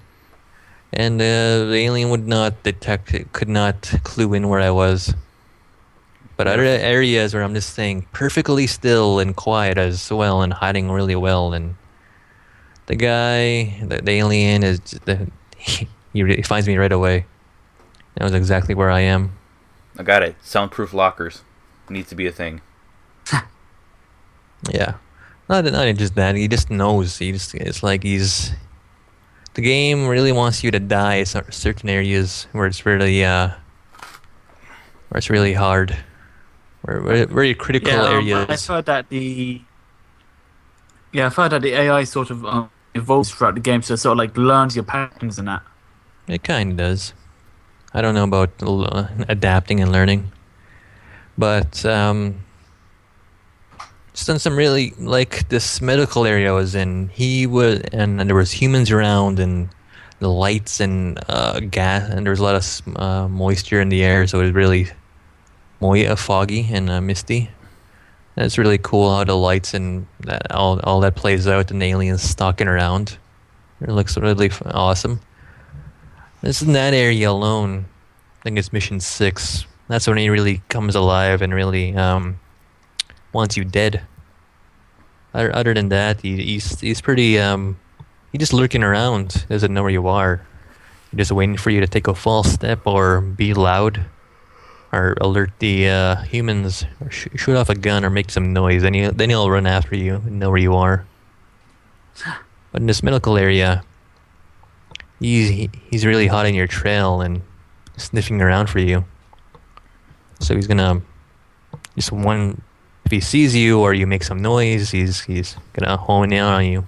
and the alien would not detect it, could not clue in where I was. But other Wonderful. areas where I'm just staying perfectly still and quiet as well and hiding really well, and the guy, the alien, he finds me right away. That was exactly where I am. I got it. Soundproof lockers needs to be a thing. Yeah, not just that. He just knows. It's like the game really wants you to die in certain areas where it's really hard, where very critical Yeah, areas. I've heard that the AI sort of evolves throughout the game, so it sort of like learns your patterns and that. It kind of does. I don't know about adapting and learning, but just done some really like this medical area I was in. And there was humans around and the lights and gas, and there was a lot of moisture in the air, so it was really foggy and misty. And it's really cool how the lights and all that plays out, and the aliens stalking around. It looks really awesome. This in that area alone, I think it's mission 6. That's when he really comes alive and really wants you dead. Other than that, he's pretty he's just lurking around. Doesn't know where you are. He's just waiting for you to take a false step or be loud, or alert the humans, or shoot off a gun or make some noise. Then he'll run after you and know where you are. But in this medical area, he's really hot on your trail and sniffing around for you. So he's gonna just one. If he sees you or you make some noise, he's gonna hone in on you.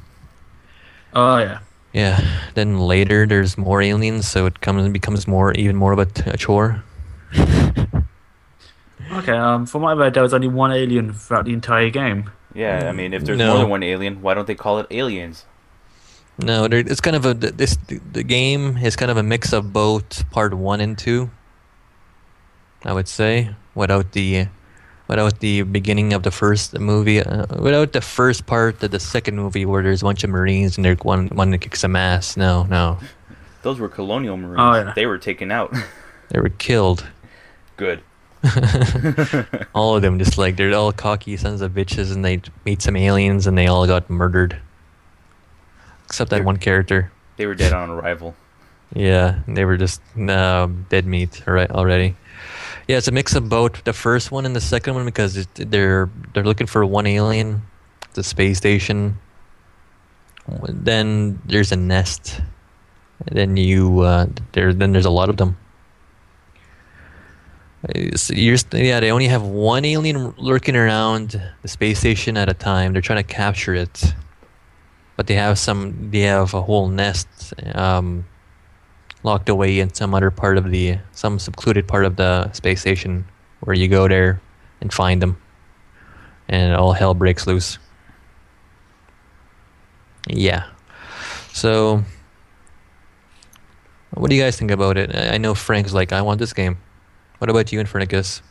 Oh yeah. Yeah. Then later there's more aliens, so becomes even more of a chore. Okay. From what I read, there was only one alien throughout the entire game. Yeah, I mean, if there's No. more than one alien, why don't they call it aliens? No, it's kind of the game is kind of a mix of both part 1 and 2. I would say without the beginning of the first movie, without the first part of the second movie where there's a bunch of Marines and there's one that kicks some ass. No, Those were colonial marines. Oh, yeah. They were taken out. they were killed. Good. All of them, just like they're all cocky sons of bitches, and they meet some aliens and they all got murdered, except that one character. They were dead on arrival. Yeah, they were just dead meat already. Yeah, it's a mix of both the first one and the second one because they're looking for one alien, the space station. Then there's a nest. And then there's a lot of them. They only have one alien lurking around the space station at a time. They're trying to capture it, but they have a whole nest locked away in some secluded part of the space station where you go there and find them, and all hell breaks loose. Yeah. So, what do you guys think about it? I know Frank's like, I want this game. What about you, Infernikus?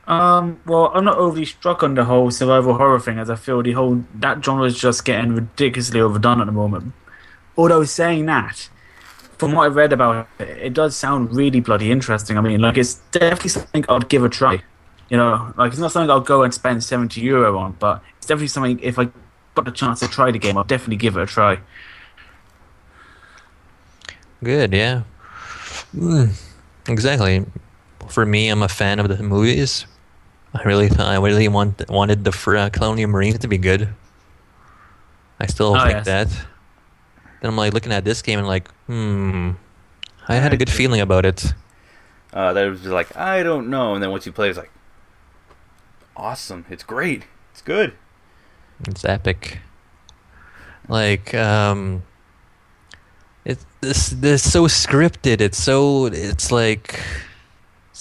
Well, I'm not overly struck on the whole survival horror thing, as I feel that genre is just getting ridiculously overdone at the moment. Although saying that, from what I've read about it, it does sound really bloody interesting. I mean, like, it's definitely something I'd give a try. You know, like, it's not something I'll go and spend €70 on, but it's definitely something, if I got the chance to try the game, I'll definitely give it a try. Good, yeah. Exactly. For me, I'm a fan of the movies. I really wanted the Colonial Marines to be good. I still think that. Then I'm like looking at this game and like, I had a good feeling about it. That was just like, I don't know, and then once you play, it's like, awesome, it's great, it's good. It's epic. Like, this so scripted. It's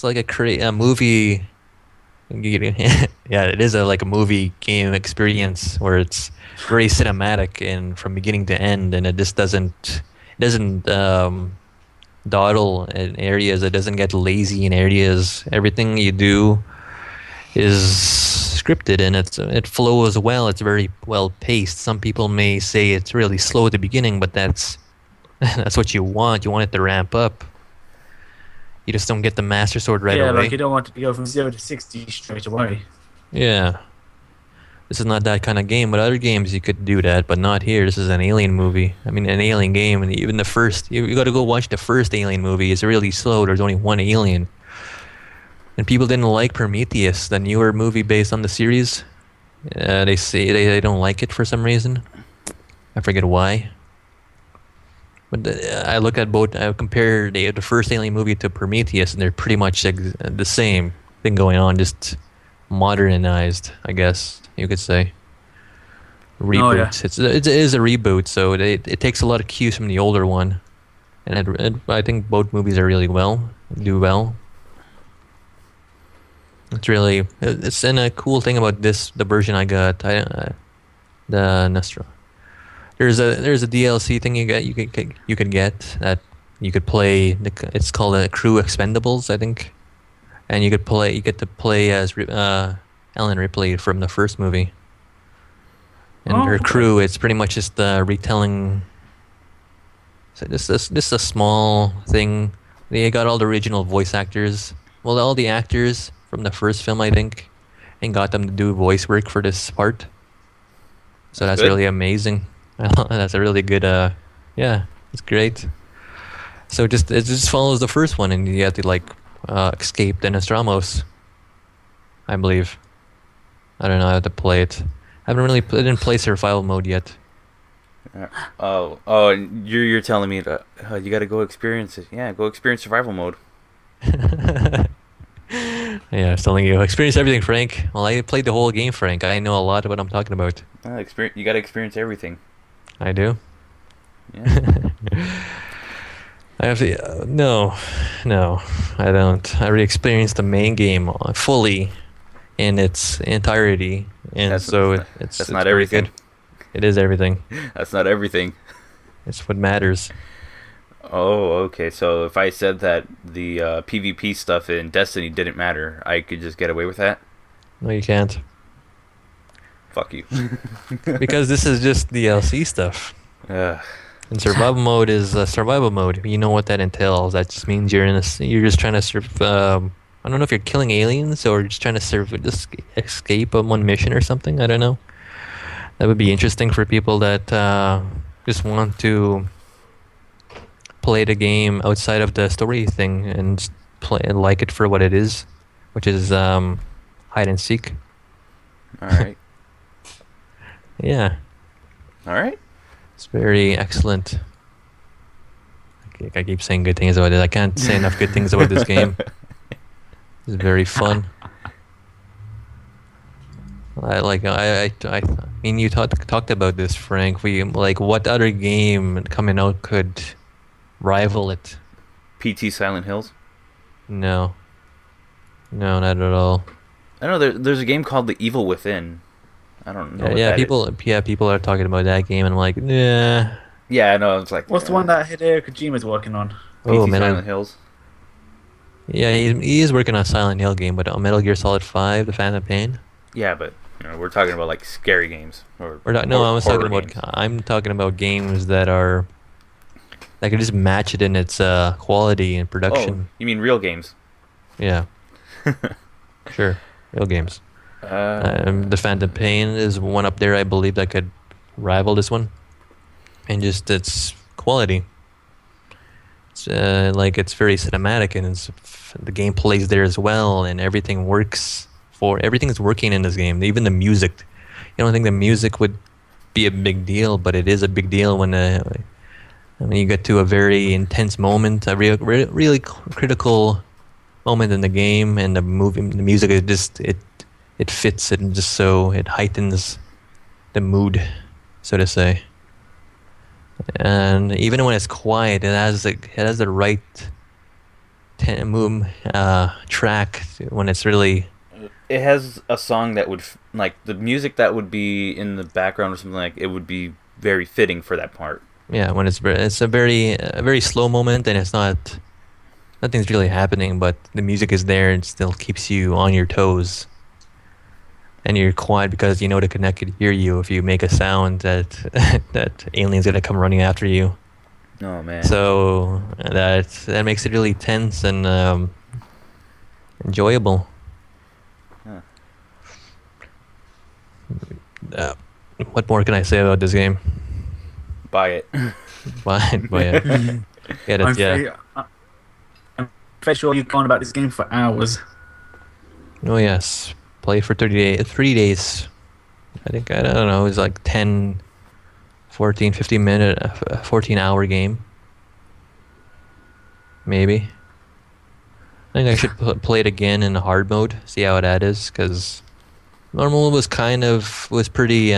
like a movie. Yeah, it is like a movie game experience where it's very cinematic and from beginning to end, and it just doesn't dawdle in areas. It doesn't get lazy in areas. Everything you do is scripted and it flows well. It's very well paced. Some people may say it's really slow at the beginning, but that's that's what you want. You want it to ramp up. You just don't get the Master Sword right away. Yeah, like you don't want it to go from 0 to 60 straight away. Yeah. This is not that kind of game, but other games you could do that, but not here. This is an Alien movie. I mean, an Alien game, and even the first, you got to go watch the first Alien movie. It's really slow. There's only one alien. And people didn't like Prometheus, the newer movie based on the series. They say they don't like it for some reason. I forget why. But I look at both, I compare the first Alien movie to Prometheus, and they're pretty much the same thing going on, just modernized, I guess you could say. Reboot. Oh, yeah. It is a reboot, so it takes a lot of cues from the older one, and I think both movies are really do well. It's a cool thing about the version I got. The Nostra. There's a DLC thing you could get that you could play. It's called Crew Expendables, I think. And you get to play as Ellen Ripley from the first movie, and her crew. It's pretty much just retelling. So this is a small thing. They got all the original voice actors. Well, all the actors from the first film, I think, and got them to do voice work for this part. So that's really amazing. That's a really good. Yeah, it's great. So it just follows the first one, and you have to escape the Nostramos, I believe. I don't know how to play it. I didn't play survival mode yet. You're telling me that you got to go experience it. Yeah, go experience survival mode. Yeah, I was telling you, experience everything, Frank. Well, I played the whole game, Frank. I know a lot of what I'm talking about. You got to experience everything. I do. Yeah. I have to. No, I don't. I already experienced the main game fully, in its entirety, and it's not everything. Good. It is everything. That's not everything. It's what matters. Oh, okay. So if I said that the PvP stuff in Destiny didn't matter, I could just get away with that? No, you can't. Fuck you. Because this is just DLC stuff. And survival mode is survival mode. You know what that entails. That just means you're just trying to I don't know if you're killing aliens or just trying to escape on one mission or something. I don't know. That would be interesting for people that just want to play the game outside of the story thing and just play and like it for what it is, which is hide and seek. All right. Yeah. All right. It's very excellent. I keep saying good things about it. I can't say enough good things about this game. It's very fun. I mean, you talked about this, Frank. What other game coming out could rival it? PT Silent Hills? No, not at all. I know there's a game called The Evil Within. I don't know. People are talking about that game, and I'm like, yeah. Yeah, I know. It's like, what's the one that Hideo Kojima's working on? PT Silent Hills. Yeah, he is working on a Silent Hill game, but Metal Gear Solid 5, The Phantom Pain. Yeah, but we're talking about like scary games. I'm talking about games that can just match it in its quality and production. Oh, you mean real games? Yeah. Sure, real games. The Phantom Pain is one up there, I believe, that could rival this one, and just its quality. It's it's very cinematic, and the gameplay is there as well, and everything works. Everything's working in this game. Even the music. You don't think the music would be a big deal, but it is a big deal when you get to a very intense moment, a really critical moment in the game, and the music is just it fits it, and just so it heightens the mood, so to say. And even when it's quiet, it has the right track when it's really. It has a song that would the music that would be in the background or something, it would be very fitting for that part. Yeah, when it's a very slow moment, and it's nothing's really happening, but the music is there and still keeps you on your toes. and you're quiet because you know the Connect could hear you if you make a sound that that alien's gonna come running after you. Oh man. So that makes it really tense and enjoyable. Huh. What more can I say about this game? Buy it. But yeah, yeah. I'm fairly sure you've gone about this game for hours. Oh yes, play for 3 days. I think I don't know. It was like 10, 14, 15 minute, 14-hour game. Maybe. I think I should play it again in hard mode, see how that is, because normal was pretty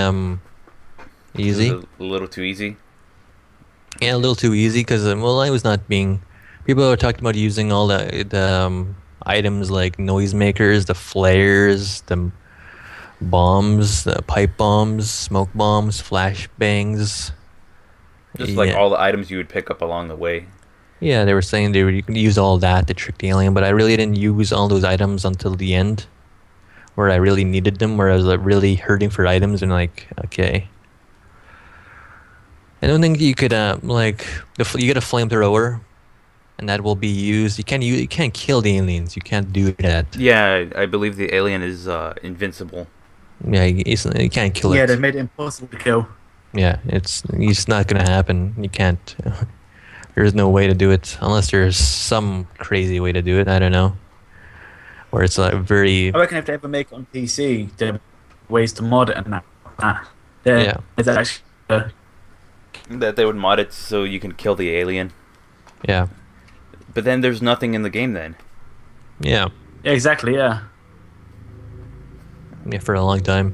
easy. It was a little too easy. Yeah, a little too easy because well, I was not being. People are talking about using all the items like noisemakers, the flares, the bombs, the pipe bombs, smoke bombs, flashbangs. Just like all the items you would pick up along the way. Yeah, they were saying you could use all that to trick the alien, but I really didn't use all those items until the end, where I really needed them, where I was like really hurting for items, and like, okay. I don't think you could you get a flamethrower, and that will be used. You can't kill the aliens. You can't do that. Yeah, I believe the alien is invincible. Yeah, you can't kill it. Yeah, they made it impossible to kill. Yeah, it's not gonna happen. You can't. There's no way to do it unless there's some crazy way to do it. I don't know. Where it's like very. I reckon if they ever make it on PC, there are ways to mod it and that. Yeah. Is actually. That they would mod it so you can kill the alien. Yeah. But then there's nothing in the game then. Yeah. Yeah, exactly. Yeah. Yeah, for a long time.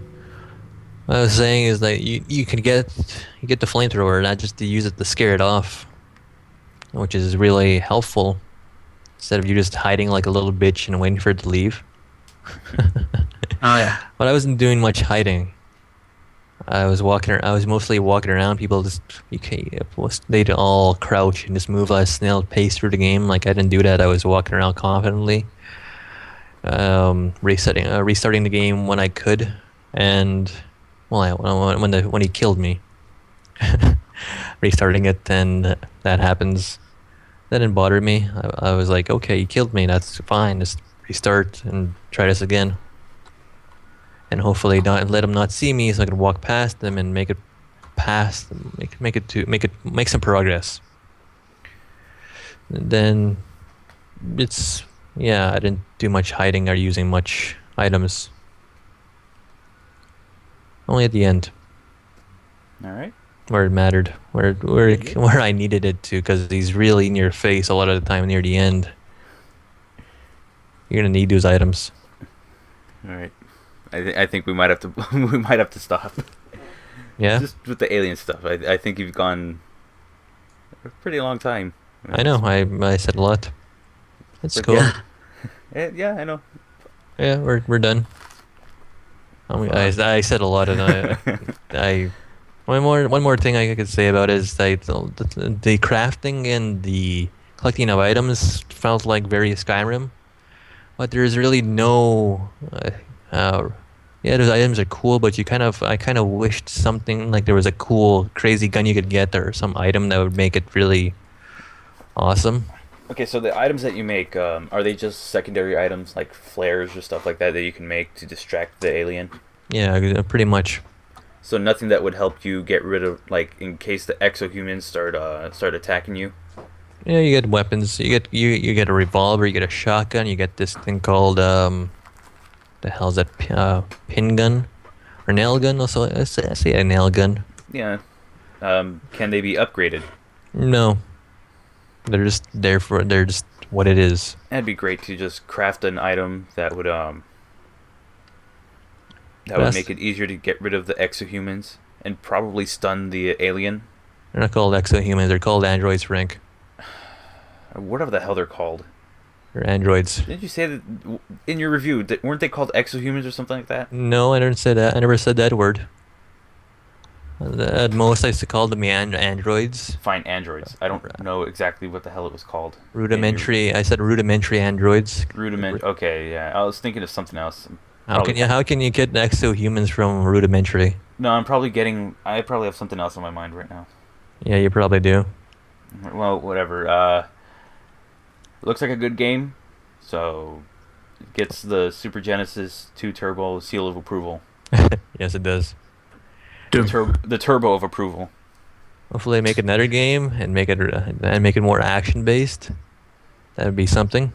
What I was saying is that you can get the flamethrower, not just to use it to scare it off, which is really helpful. Instead of you just hiding like a little bitch and waiting for it to leave. Oh yeah. But I wasn't doing much hiding. I was mostly walking around. People they'd all crouch and just move at a snail pace through the game. Like I didn't do that. I was walking around confidently, restarting the game when I could, and when he killed me, restarting it, and that happens. That didn't bother me. I was like, okay, he killed me. That's fine. Just restart and try this again. And hopefully not let him not see me, so I can walk past them and make it past, make some progress. And then I didn't do much hiding or using much items. Only at the end. All right. Where it mattered, where I needed it to, because he's really in your face a lot of the time near the end. You're gonna need those items. All right. I think we might have to stop. Yeah. Just with the alien stuff. I think you've gone a pretty long time. I know. I said a lot. That's But cool. yeah. Yeah, I know. Yeah, we're done. I said a lot, and one more thing I could say about it is that the crafting and the collecting of items felt like very Skyrim, but there's really no. Those items are cool, but I kind of wished something like there was a cool, crazy gun you could get, or some item that would make it really awesome. Okay, so the items that you make, are they just secondary items like flares or stuff like that you can make to distract the alien? Yeah, pretty much. So nothing that would help you get rid of, like, in case the exohumans start attacking you? Yeah, you get weapons. You get a revolver, you get a shotgun, you get this thing called the hell's that, pin gun or nail gun? Also, I say a nail gun. Yeah. Can they be upgraded? No. They're just what it is. That'd be great to just craft an item that would make it easier to get rid of the exohumans and probably stun the alien. They're not called exohumans. They're called androids, Frank. Whatever the hell they're called. They're androids. Didn't you say that in your review? Weren't they called exohumans or something like that? No, I didn't say that. I never said that word. At most, I used to call them androids. Fine, androids. I don't know exactly what the hell it was called. Rudimentary. I said rudimentary androids. Okay, yeah. I was thinking of something else. How can you get exohumans from rudimentary? No, I probably have something else on my mind right now. Yeah, you probably do. Well, whatever. Looks like a good game, so it gets the Super Genesis 2 Turbo seal of approval. Yes, it does. The turbo of approval. Hopefully, they make another game and make it more action based. That would be something.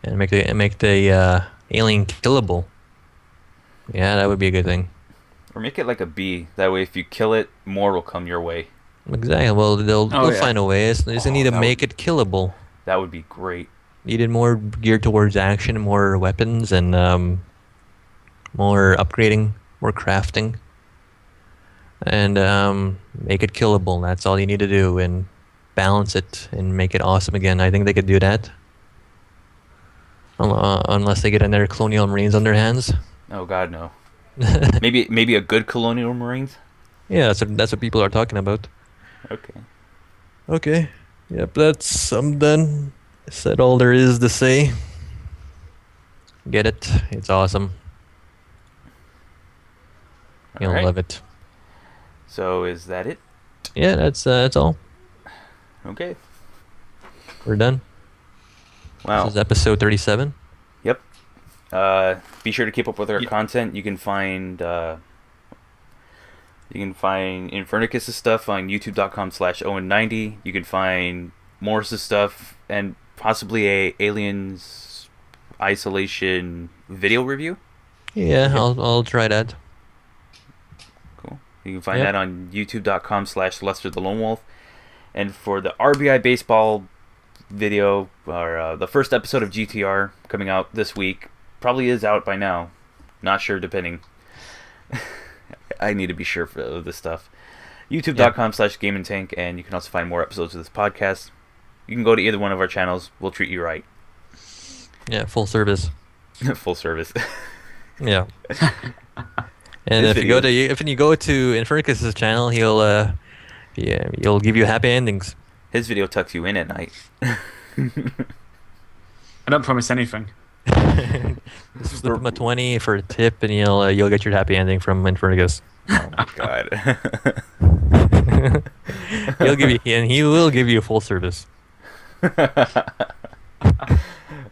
And make the alien killable. Yeah, that would be a good thing. Or make it like a bee. That way, if you kill it, more will come your way. Exactly. Well, they'll find a way. They just need to make it killable. That would be great. Needed more geared towards action, more weapons, and more upgrading, more crafting. And make it killable. That's all you need to do, and balance it and make it awesome again. I think they could do that. Unless they get another Colonial Marines on their hands. Oh God, no. maybe a good Colonial Marines. Yeah, that's what people are talking about. Okay. Okay. Yep, I'm done. Said all there is to say. Get it? It's awesome. You'll love it. So is that it? Yeah, that's all. Okay. We're done. Wow. This is episode 37. Yep. Be sure to keep up with our content. You can find Infernikus' stuff on youtube.com/Owen90. You can find Morris' stuff and possibly a Aliens Isolation video review. Yeah, I'll try that. Cool. You can find that on youtube.com/Lester the Lone Wolf. And for the RBI baseball video, or the first episode of GTR coming out this week, probably is out by now. Not sure, depending. I need to be sure for this stuff. youtube.com/GaminTank, and you can also find more episodes of this podcast. You can go to either one of our channels. We'll treat you right. Yeah, full service. Full service. Yeah. And if you go to Infernikus' channel, he'll give you happy endings. His video tucks you in at night. I don't promise anything. Just slip him a 20 for a tip, and you'll get your happy ending from Infernikus. Oh my God. He will give you full service.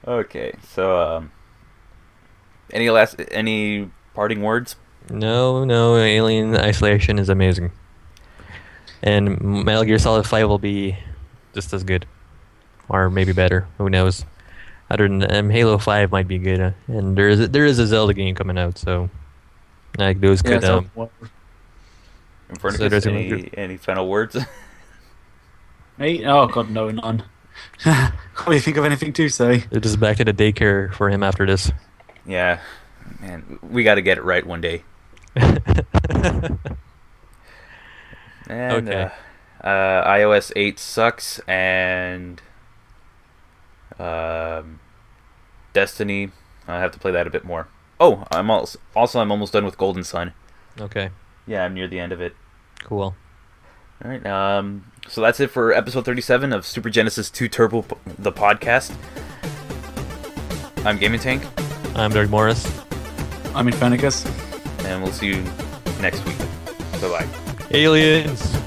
Okay, so any parting words? No, Alien Isolation is amazing. And Metal Gear Solid 5 will be just as good. Or maybe better. Who knows? Other than Halo 5 might be good. And there is a Zelda game coming out, so like those could Infernikus, any final words? Me? Oh God, no, none. Can't really think of anything to say. They're just back to the daycare for him after this. Yeah, man, we got to get it right one day. And, okay. iOS 8 sucks, and Destiny, I have to play that a bit more. Oh, I'm almost done with Golden Sun. Okay. Yeah, I'm near the end of it. Cool. All right. So that's it for episode 37 of Super Genesis 2 Turbo, the podcast. I'm GaminTank. I'm Doug Morris. I'm Infernikus. And we'll see you next week. Bye-bye. Aliens!